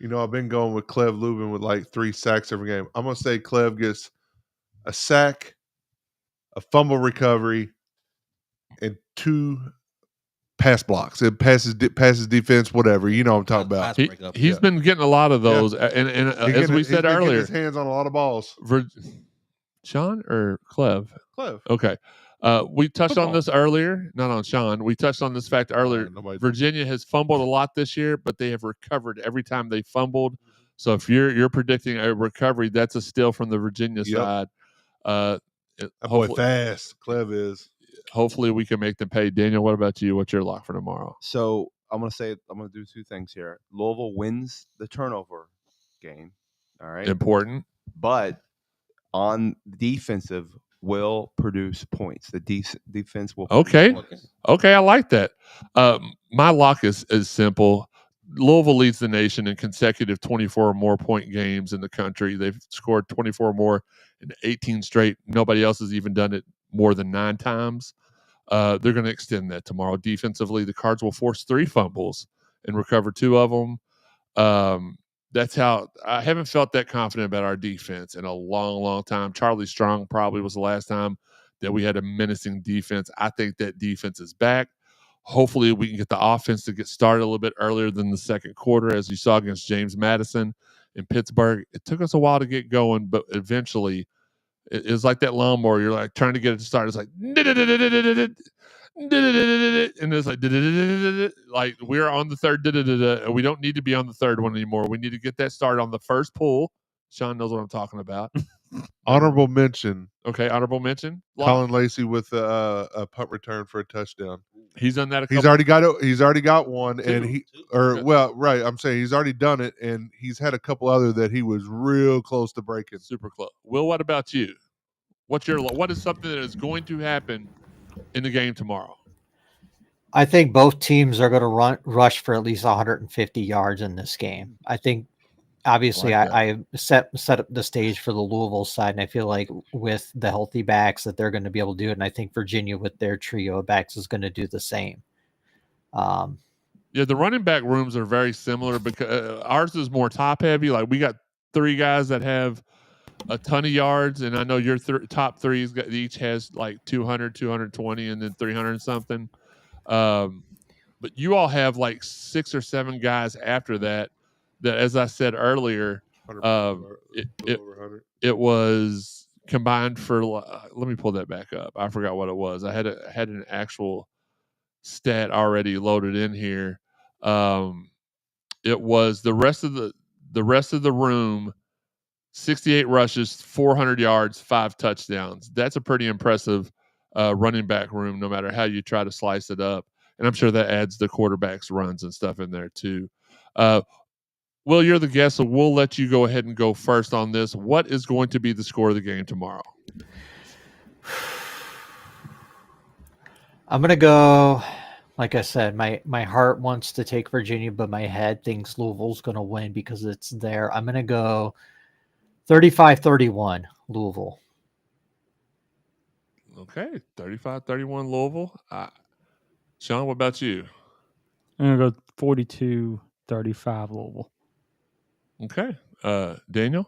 You know, I've been going with Clev Lubin with like 3 sacks every game. I'm going to say Clev gets a sack, a fumble recovery, and 2 pass blocks. It passes defense, whatever. You know what I'm talking about.
He's been getting a lot of those. Yeah. And as we said earlier,
his hands on a lot of balls.
Sean or Clev?
Clev.
Okay. We touched on this earlier. Not on Sean. We touched on this fact earlier. Virginia has fumbled a lot this year, but they have recovered every time they fumbled. So if you're predicting a recovery, that's a steal from the Virginia side.
That boy fast. Clev is.
Hopefully we can make them pay. Daniel, what about you? What's your lock for tomorrow?
So I'm going to do 2 things here. Louisville wins the turnover game. All right.
Important.
But on defensive will produce points. The defense will.
Okay. I like that. My lock is simple. Louisville leads the nation in consecutive 24 or more point games in the country. They've scored 24 or more in 18 straight. Nobody else has even done it more than 9 times. They're going to extend that tomorrow. Defensively, the Cards will force 3 fumbles and recover 2 of them. That's how I haven't felt that confident about our defense in a long, long time. Charlie Strong probably was the last time that we had a menacing defense. I think that defense is back. Hopefully we can get the offense to get started a little bit earlier than the second quarter, as you saw against James Madison in Pittsburgh. It took us a while to get going, but eventually it's like that lawnmower. You're like trying to get it to start. It's like, and it's like we're on the third, and we don't need to be on the third one anymore. We need to get that started on the first pull. Sean knows what I'm talking about.
Honorable mention.
Okay, honorable mention.
Colin Lacey with a punt return for a touchdown.
He's done that.
He's already got one, and I'm saying he's already done it, and he's had a couple other that he was real close to breaking.
Super close. Will, what about you? What is something that is going to happen in the game tomorrow?
I think both teams are going to rush for at least 150 yards in this game. I think, obviously, I set up the stage for the Louisville side, and I feel like with the healthy backs that they're going to be able to do it. And I think Virginia, with their trio of backs, is going to do the same.
Yeah, the running back rooms are very similar because ours is more top heavy. Like we got 3 guys that have a ton of yards, and I know your top 3 each has like 200, 220, and then 300 and something. But you all have like 6 or 7 guys after that. That, as I said earlier, it was combined for. Let me pull that back up. I forgot what it was. I had an actual stat already loaded in here. It was the rest of the room, 68 rushes, 400 yards, 5 touchdowns. That's a pretty impressive running back room, no matter how you try to slice it up. And I'm sure that adds the quarterback's runs and stuff in there too. Will, you're the guest, so we'll let you go ahead and go first on this. What is going to be the score of the game tomorrow?
I'm going to go, like I said, my heart wants to take Virginia, but my head thinks Louisville's going to win because it's there. I'm going to go 35-31 Louisville.
Okay, 35-31 Louisville. Sean, what about you?
I'm going to go 42-35 Louisville.
Okay. Daniel?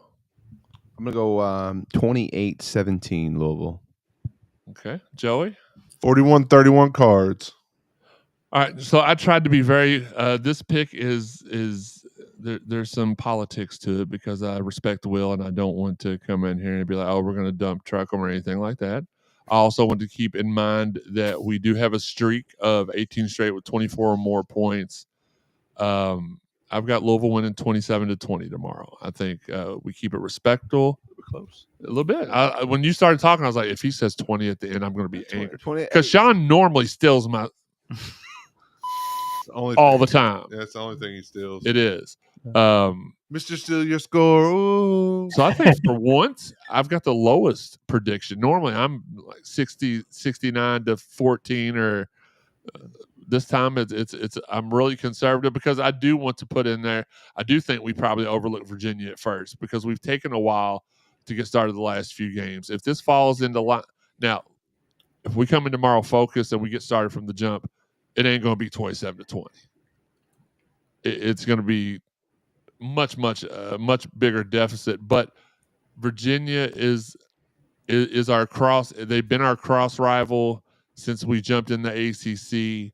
I'm going to go 28-17 Louisville.
Okay. Joey?
41-31 Cards.
All right. So I tried to be very this pick is there's some politics to it because I respect Will and I don't want to come in here and be like, oh, we're going to dump truck him or anything like that. I also want to keep in mind that we do have a streak of 18 straight with 24 or more points. I've got Louisville winning 27-20 tomorrow. I think we keep it respectful.
Close.
A little bit. When you started talking, I was like, if he says 20 at the end, I'm going to be angry. Because Sean normally steals my all the time.
That's the only thing he steals.
It is.
Mr. Steal your score. Ooh.
So I think for once, I've got the lowest prediction. Normally, I'm like 69-14 or this time it's I'm really conservative because I do want to put in there. I do think we probably overlooked Virginia at first because we've taken a while to get started the last few games. If this falls into now, if we come in tomorrow focused and we get started from the jump, it ain't going to be 27-20. It's going to be much bigger deficit. But Virginia is our cross. They've been our cross rival since we jumped in the ACC.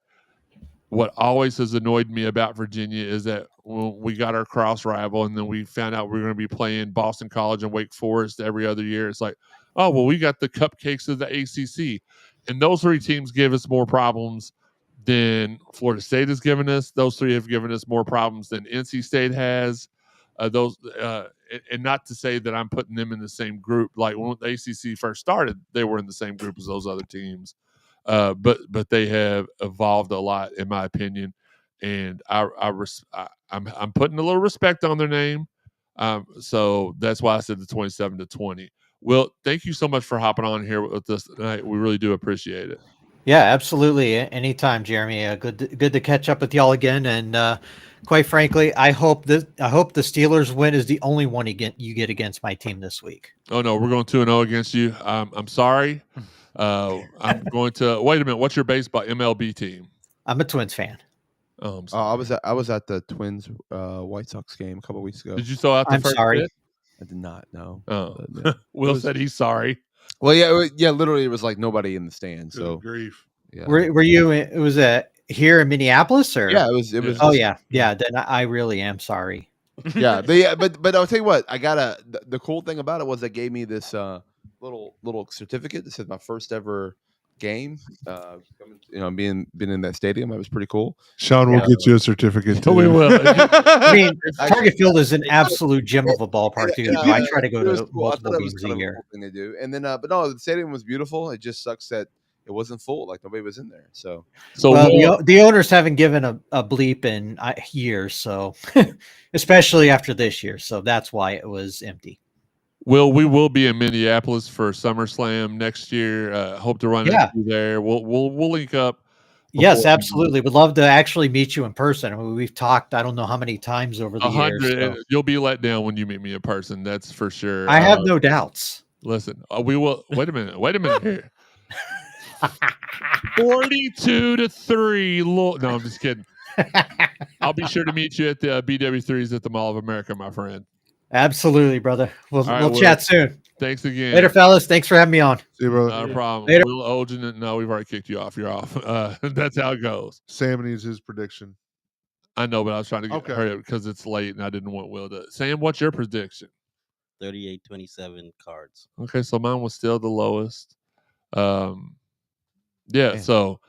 What always has annoyed me about Virginia is that when we got our cross rival and then we found out we were going to be playing Boston College and Wake Forest every other year, it's like, oh, well, we got the cupcakes of the ACC. And those 3 teams gave us more problems than Florida State has given us. Those 3 have given us more problems than NC State has. And not to say that I'm putting them in the same group. Like when the ACC first started, they were in the same group as those other teams. But they have evolved a lot, in my opinion, and I'm putting a little respect on their name. So that's why I said the 27-20. Will, thank you so much for hopping on here with us tonight. We really do appreciate it.
Yeah, absolutely. Anytime, Jeremy. Good to catch up with y'all again. And quite frankly, I hope the Steelers win is the only one you get against my team this week.
Oh no, we're going 2-0 against you. I'm sorry. I'm going to wait a minute. What's your baseball MLB team?
I'm a Twins fan.
Oh,
I was at the Twins White Sox game a couple weeks ago.
Did you throw out the
I'm
first
sorry.
pitch?
I did not. No.
Oh,
Yeah.
Will said he's sorry.
Well, yeah. Literally, it was like nobody in the stand. So
Good grief.
yeah.
Were you? It was here in Minneapolis, or
Yeah, it was. It was.
Oh
just-
yeah. Then I really am sorry.
yeah. But I'll tell you what. I got the cool thing about it was they gave me this little certificate that said my first ever game. Being in that stadium, it was pretty cool.
Sean will get you a certificate too.
We will.
I mean, Target Field is an absolute gem of a ballpark too.
Yeah,
I try to go
it was
to
cool. I thought
multiple
it was
games
kind
a
of a
year.
cool thing to do. And then, but no, the stadium was beautiful. It just sucks that it wasn't full. Like nobody was in there. So
Well, the owners haven't given a bleep in years, so especially after this year. So that's why it was empty.
we will be in Minneapolis for SummerSlam next year. Hope to run into you there. We'll link up.
Yes, absolutely. Would love to actually meet you in person. I mean, we've talked, I don't know how many times over the
100.
years. So.
You'll be let down when you meet me in person. That's for sure.
I have no doubts.
Listen, we will. Wait a minute here. 42-3. No, I'm just kidding. I'll be sure to meet you at the BW3s at the Mall of America, my friend.
Absolutely, brother. We'll
All right,
we'll chat soon.
Thanks again.
Later, fellas. Thanks for having me on.
See you, brother.
Not a problem.
Later.
Will Olgin, no, we've already kicked you off. You're off. That's how it goes.
Sam needs his prediction.
I know, but I was trying to get
Okay.
hurry up because it's late and I didn't want Will to. Sam, what's your prediction?
38-27 Cards.
Okay, so mine was still the lowest. Yeah,
Man.
so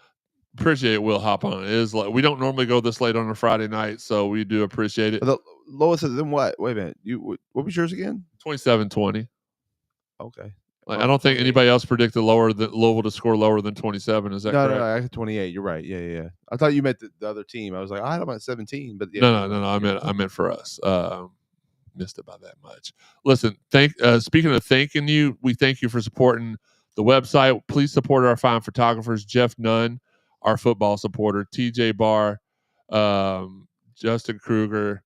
appreciate Will hop on. It is like we don't normally go this late on a Friday night, so we do appreciate it.
The lowest is in what? Wait a minute. What was yours again?
27-20.
Okay.
Like, I don't think anybody else predicted Louisville to score lower than 27. Is that
No,
correct?
no, I had 28. You're right. Yeah. I thought you meant the other team. I was like, I had them at 17, but yeah.
No. I meant for us. Missed it by that much. Listen, speaking of thanking you, we thank you for supporting the website. Please support our fine photographers, Jeff Nunn, our football supporter, TJ Barr, Justin Kruger,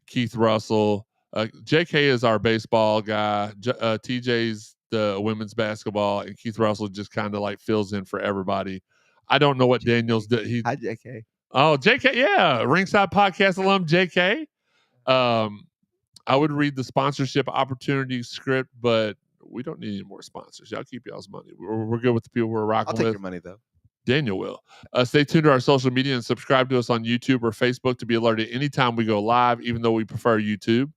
Keith Russell. JK is our baseball guy. TJ's the women's basketball, and Keith Russell just kind of like fills in for everybody. I don't know what Daniels did.
Hi, JK.
Oh, JK, yeah, Ringside Podcast alum JK. I would read the sponsorship opportunity script, but we don't need any more sponsors. Y'all keep y'all's money. We're good with the people we're rocking
I'll take
with.
your money though.
Daniel will. Stay tuned to our social media and subscribe to us on YouTube or Facebook to be alerted anytime we go live, even though we prefer YouTube.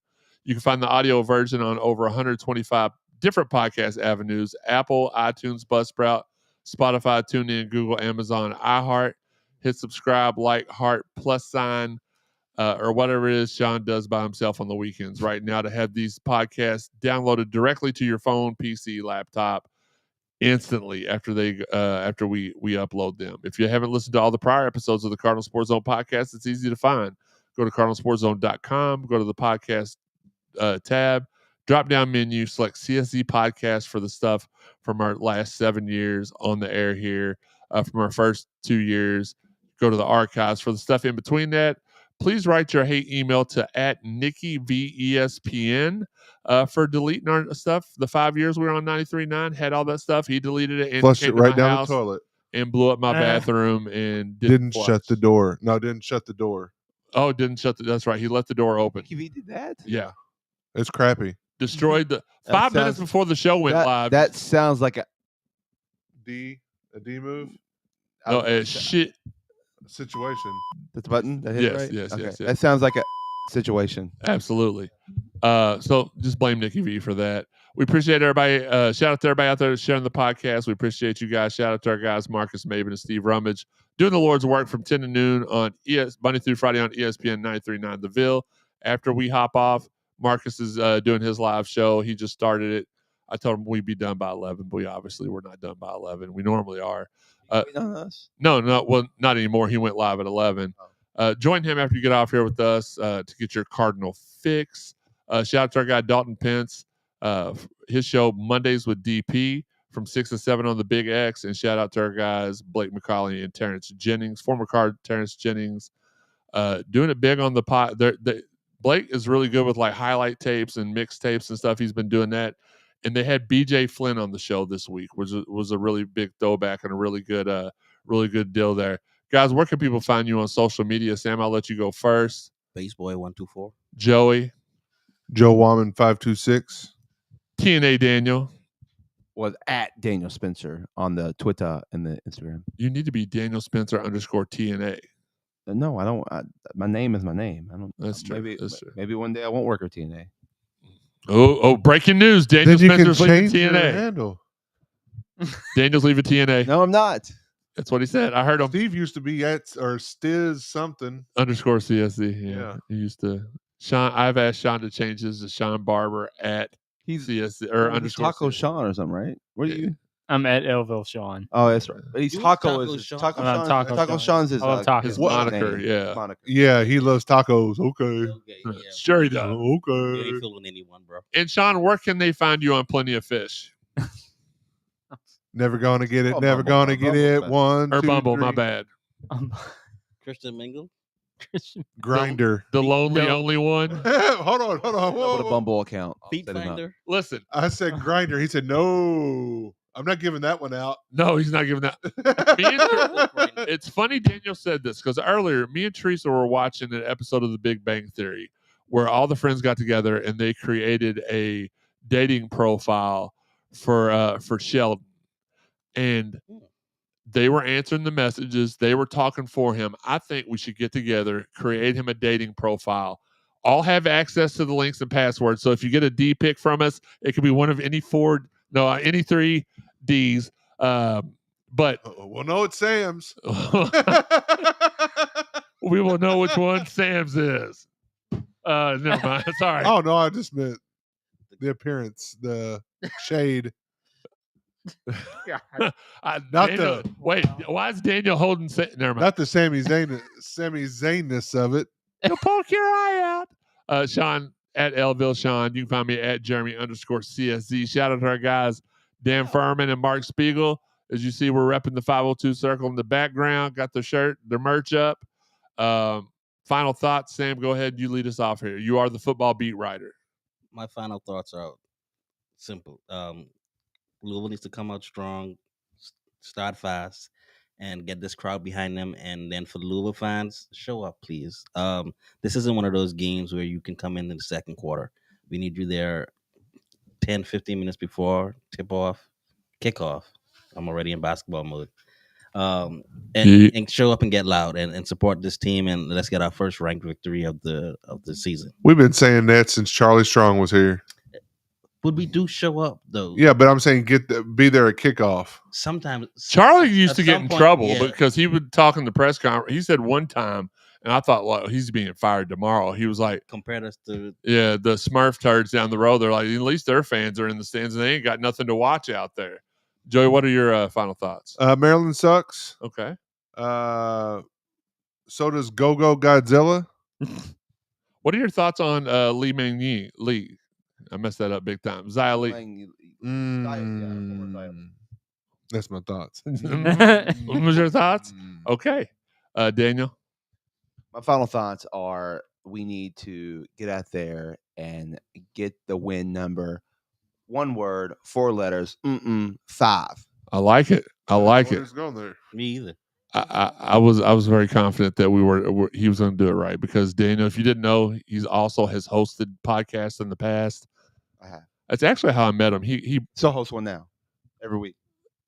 You can find the audio version on over 125 different podcast avenues: Apple, iTunes, Buzzsprout, Spotify, TuneIn, Google, Amazon, iHeart. Hit subscribe, like, heart, plus sign, or whatever it is Sean does by himself on the weekends right now to have these podcasts downloaded directly to your phone, PC, laptop instantly after we upload them. If you haven't listened to all the prior episodes of the Cardinal Sports Zone podcast, it's easy to find. Go to cardinalsportszone.com, go to the podcast tab, drop down menu, select CSZ Podcast for the stuff from our last 7 years on the air here, from our first 2 years. Go to the archives for the stuff in between that. Please write your hate email to @NickyVESPN for deleting our stuff. The 5 years we were on 93.9 had all that stuff. He deleted it and
Flushed
came
it
to
right
my
down
house
the toilet.
and blew up my bathroom and
Didn't
flush.
shut the door. No, didn't shut the door.
Oh, didn't shut the. That's right. He left the door open.
He did that?
Yeah,
It's crappy.
destroyed the
That
5 minutes
sounds-
before the show went live.
That sounds like a
A D move
Shit.
situation.
That's the button. That hit
Yes,
right?
yes,
Okay.
yes, yes.
That sounds like a situation.
Absolutely. So just blame Nicky V for that. We appreciate everybody. Shout out to everybody out there sharing the podcast. We appreciate you guys. Shout out to our guys, Marcus Maben and Steve Rummage, doing the Lord's work from 10 to noon on Monday through Friday on ESPN 93.9 The Ville. After we hop off, Marcus is doing his live show. He just started it. I told him we'd be done by 11, but we're not done by 11. We normally are. No, well, not anymore. He went live at 11. Join him after you get off here with us to get your Cardinal fix. Shout out to our guy Dalton Pence. His show Mondays with DP from 6 to 7 on the Big X. And shout out to our guys Blake McCauley and Terrence Jennings, former Card Terrence Jennings, doing it big on the pot. Blake is really good with like highlight tapes and mix tapes and stuff. He's been doing that. And they had BJ Flynn on the show this week, which was a really big throwback and a really good deal there. Guys, where can people find you on social media? Sam, I'll let you go first.
Baseboy124.
Joey.
Joe Wallman 526.
TNA Daniel.
Was at Daniel Spencer on the Twitter and the Instagram.
You need to be Daniel Spencer _TNA.
No, I don't. My name is my name. I don't.
That's true.
Maybe,
That's true.
maybe one day I won't work with TNA.
Oh, breaking news. Daniel
Then you can
Spencer's leaving
change your
TNA.
handle.
Daniel's leaving TNA.
No, I'm not.
That's what he said. I heard him.
Steve used to be at or Stiz something.
_CSZ. Yeah.
Yeah.
He used to. Sean. I've asked Sean to change his to Sean Barber at CSZ or
He's
_
Taco
CSZ.
Sean or something, right? Where are you?
I'm at Elville Sean.
Oh, that's right. But he's
Who's
Taco.
Taco
Is his,
Sean?
Taco
Taco
Sean? Taco
Sean.
Sean's his,
I love tacos.
His
what
moniker.
name?
Yeah.
Moniker.
Yeah, he loves tacos. Okay.
Okay, yeah.
Sure he does.
You
Okay.
ain't fooling anyone, bro.
And Sean, where can they find you on Plenty of Fish?
Never gonna get it.
Oh,
never
Bumble,
gonna get
Bumble,
it.
man.
One,
Or
two,
Bumble, my
three.
bad.
Christian Mingle.
Christian.
Grinder.
The lonely
No.
only one.
hold on.
With a
whoa.
Bumble account.
Feet
Set him up.
Finder.
Listen,
I said grinder. He said no. I'm not giving that one out.
No, he's not giving that. It's funny Daniel said this because earlier me and Teresa were watching an episode of The Big Bang Theory where all the friends got together and they created a dating profile for Sheldon. And they were answering the messages. They were talking for him. I think we should get together, create him a dating profile. All have access to the links and passwords. So if you get a D pic from us, it could be one of any any 3 Ds. But
we'll know it's Sam's.
We will know which one Sam's is. Never mind. Sorry.
Oh no, I just meant the appearance, the shade.
Wait, why is Daniel holding? Never mind.
Not the Sami Zainness of it.
You'll poke your eye out. Sean at Elville Sean. You can find me at Jeremy_CSZ. Shout out to our guys Dan Furman and Mark Spiegel. As you see, we're repping the 502 Circle in the background. Got the shirt, the merch up. Final thoughts, Sam. Go ahead. You lead us off here. You are the football beat writer.
My final thoughts are simple. Louisville needs to come out strong, start fast, and get this crowd behind them. And then for the Louisville fans, show up, please. This isn't one of those games where you can come in the second quarter. We need you there 10, 15 minutes before kickoff. I'm already in basketball mode. And show up and get loud and support this team, and let's get our first ranked victory of the season.
We've been saying that since Charlie Strong was here.
But we do show up though.
Yeah, but I'm saying be there at kickoff.
Sometimes
Charlie used to get in trouble because he would talk in the press conference. He said one time, and I thought, well, he's being fired tomorrow. He was like,
compared us to
the Smurf turds down the road. They're like, at least their fans are in the stands and they ain't got nothing to watch out there. Joey, what are your final thoughts?
Maryland sucks.
Okay.
So does Go-Go Godzilla.
What are your thoughts on Lee Meng-Yi? Lee. I messed that up big time. Zia Lee.
That's my thoughts.
What was your thoughts? Okay. Daniel?
My final thoughts are we need to get out there and get the win number. 1 word, 4 letters, 5.
I like it. I like it.
Going there.
Me either.
I was very confident that he was going to do it right because Daniel, if you didn't know, he also has hosted podcasts in the past.
I have.
That's actually how I met him. He
still hosts one now, every week.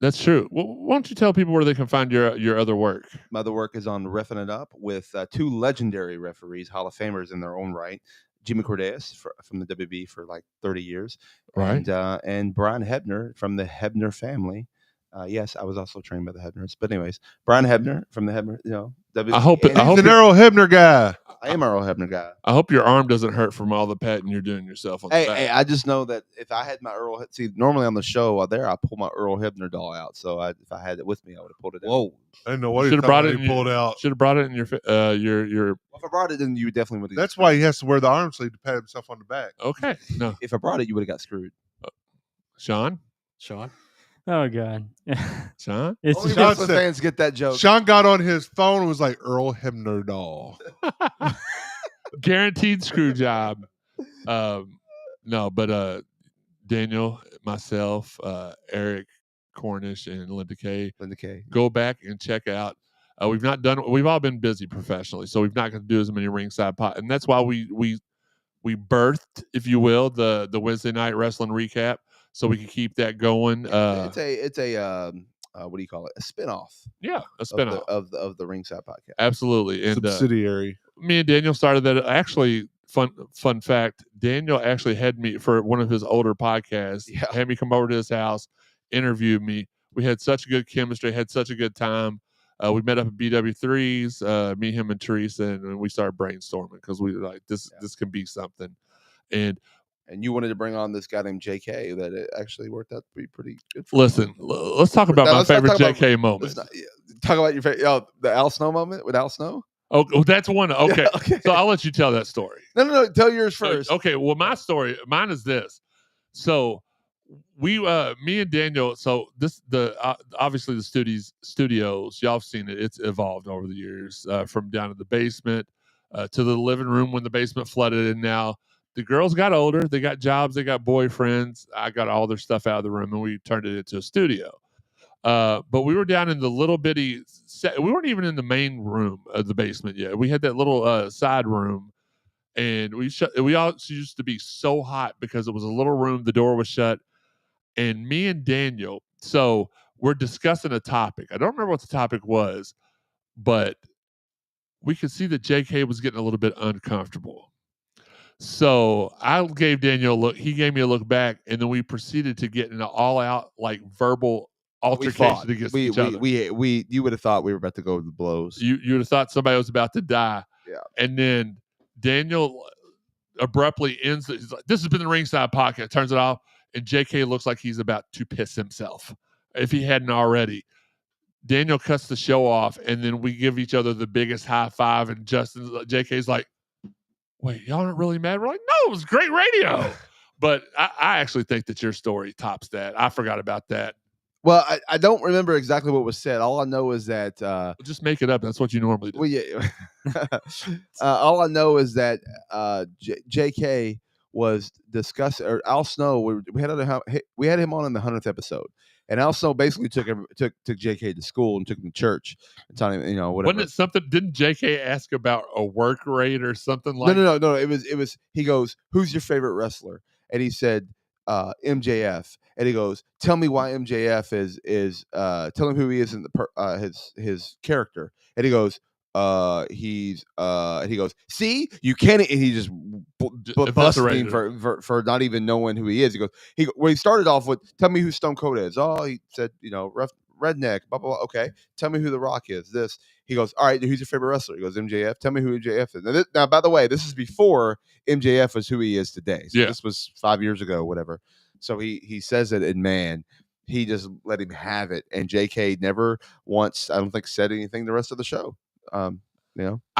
That's true. Well, why don't you tell people where they can find your other work? My
other work is on Reffing It Up with 2 legendary referees, Hall of Famers in their own right. Jimmy Cordeas from the WB for like 30 years.
Right.
And Brian Hebner from the Hebner family. Yes, I was also trained by the Hebners. But anyways, Brian Hebner from the Hebner, WB.
I hope he's an Earl Hebner guy.
I am an Earl Hebner guy.
I hope your arm doesn't hurt from all the patting you're doing yourself on the back.
Hey, I just know that if I had my Earl, normally on the show I pull my Earl Hebner doll out. So if I had it with me, I would have pulled it out.
Whoa.
I didn't know what he pulled out.
Should have brought it in your
Well, if I brought it, then you definitely would have.
That's why he has to wear the arm sleeve to pat himself on the back.
Okay. No.
If I brought it, you would have got screwed.
Sean?
Oh God,
Sean.
Only Wrestling fans get that joke.
Sean got on his phone and was like Earl Hebner doll.
Guaranteed screw job. No, but Daniel, myself, Eric Cornish, and Linda Kay. Go back and check out. We've all been busy professionally, so we've not going to do as many ringside pot, and that's why we birthed, if you will, the Wednesday night wrestling recap. So we can keep that going.
It's a what do you call it? A spinoff.
Yeah, a spinoff
of the Ringside Podcast.
Absolutely, and
subsidiary.
Me and Daniel started that. Actually, fun fact: Daniel actually had me for one of his older podcasts.
Yeah.
Had me come over to his house, interviewed me. We had such good chemistry, had such a good time. We met up at BW3s, me, him, and Teresa, and we started brainstorming because we were like, this can be something,
And you wanted to bring on this guy named JK that it actually worked out to be pretty good for.
Listen, let's talk about my favorite JK moment.
Talk about your favorite, the Al Snow moment with Al Snow.
Oh, that's one. Okay.
Yeah, okay.
So I'll let you tell that story.
No. Tell yours first.
Okay. Well, mine is this. So me and Daniel. So obviously the studios. Y'all have seen it. It's evolved over the years from down to the basement to the living room when the basement flooded, and now the girls got older. They got jobs. They got boyfriends. I got all their stuff out of the room, and we turned it into a studio. But we were down in the little bitty set. We weren't even in the main room of the basement yet. We had that little side room, and we all used to be so hot because it was a little room. The door was shut, and me and Daniel. So we're discussing a topic. I don't remember what the topic was, but we could see that JK was getting a little bit uncomfortable. So I gave Daniel a look. He gave me a look back, and then we proceeded to get in an all-out like verbal altercation against each other.
You would have thought we were about to go to the blows.
You would have thought somebody was about to die.
Yeah.
And then Daniel abruptly ends it. He's like, "This has been the Ringside Podcast." Turns it off, and JK looks like he's about to piss himself if he hadn't already. Daniel cuts the show off, and then we give each other the biggest high five. And JK's like, "Wait, y'all aren't really mad?" We're like, "No, it was great radio." But I actually think that your story tops that. I forgot about that.
Well, I don't remember exactly what was said. All I know is that
just make it up. That's what you normally do.
Well, yeah. All I know is that JK was discussing, or Al Snow. We had him on in the 100th episode, and Al Snow basically took JK to school and took him to church and taught him, whatever.
Wasn't it something? Didn't JK ask about a work rate or something like?
No. It was. He goes, "Who's your favorite wrestler?" And he said, MJF. And he goes, "Tell me why MJF is tell him who he is in his character." And he goes, and he goes, "See, you can't." And he just busted him for not even knowing who he is. He started off with, "Tell me who Stone Cold is." Oh, he said, redneck, blah, blah, blah. Okay. Tell me who The Rock is. This. He goes, "All right, who's your favorite wrestler?" He goes, "MJF. Tell me who MJF is." Now, by the way, this is before MJF was who he is today. So This was 5 years ago, whatever. So he says it, and man, he just let him have it. And JK never once, I don't think, said anything the rest of the show.
I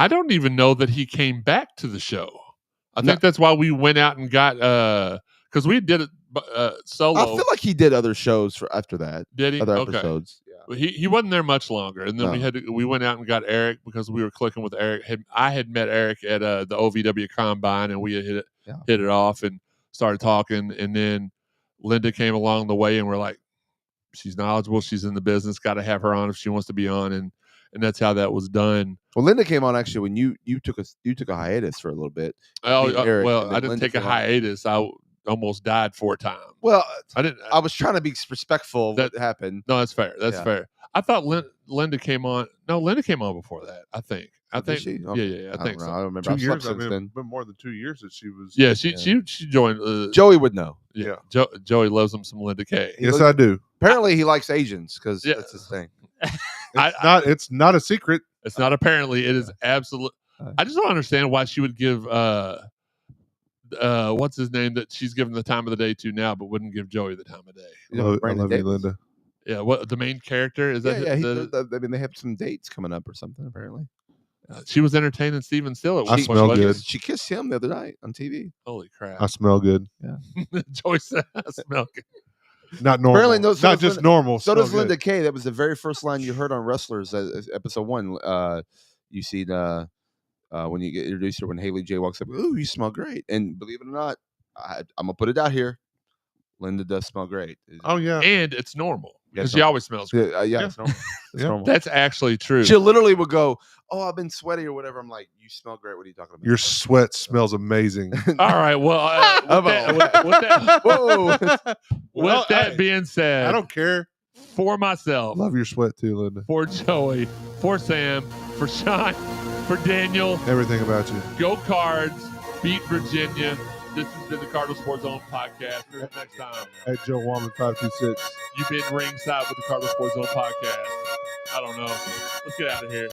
don't even know that he came back to the show. I think that's why we went out and got because we did it solo.
I feel like he did other shows after that.
Did he?
Other episodes.
Yeah. Well, he wasn't there much longer, and then we went out and got Eric because we were clicking with Eric. I had met Eric at the OVW Combine, and we had hit it off and started talking, and then Linda came along the way, and we're like, she's knowledgeable, she's in the business, got to have her on if she wants to be on, and that's how that was done.
Well, Linda came on actually when you took a hiatus for a little bit.
Eric, well, I didn't take a hiatus. I almost died 4 times.
Well,
I didn't.
I was trying to be respectful of what happened.
No, that's fair. That's fair. I thought Linda came on. No, Linda came on before that. I think.
Did she? Okay.
Yeah. I think so.
I don't remember.
2 years. Been more than 2 years that she was.
Yeah, she
Joey
joined.
would know.
Yeah. Joey loves him some Linda Kay.
Yes, I do.
Apparently, he likes Asians because that's his thing.
It's not a secret.
It's not apparently. It is absolute. I just don't understand why she would give what's his name that she's given the time of the day to now, but wouldn't give Joey the time of day.
I love you, Linda.
Yeah, what the main character is that?
I mean, they have some dates coming up or something. Apparently,
she was entertaining Steven Still.
I smell good.
She kissed him the other night on TV.
Holy crap!
I smell good.
Yeah,
Joey said, "I smell good."
Not normal.
Apparently, no,
not just normal.
So does Linda Kay. That was the very first line you heard on Wrestlers, episode 1. You see when you get introduced her, when Haley J walks up, "Ooh, you smell great!" And believe it or not, I'm gonna put it out here. Linda does smell great.
Oh yeah,
and it's normal because she always smells great.
It's normal. It's normal.
That's actually true.
She literally would go, "Oh, I've been sweaty or whatever." I'm like, "You smell great. What are you talking about?"
Your sweat smells amazing.
All right. Well, with that being said,
I don't care.
For myself,
love your sweat too, Linda.
For Joey, for Sam, for Sean, for Daniel,
everything about you.
Go Cards, beat Virginia. This has been the Cardinal Sports Zone podcast. Until next time.
At Joe Woman 526.
You've been ringside with the Cardinal Sports Zone podcast. I don't know. Let's get out of here.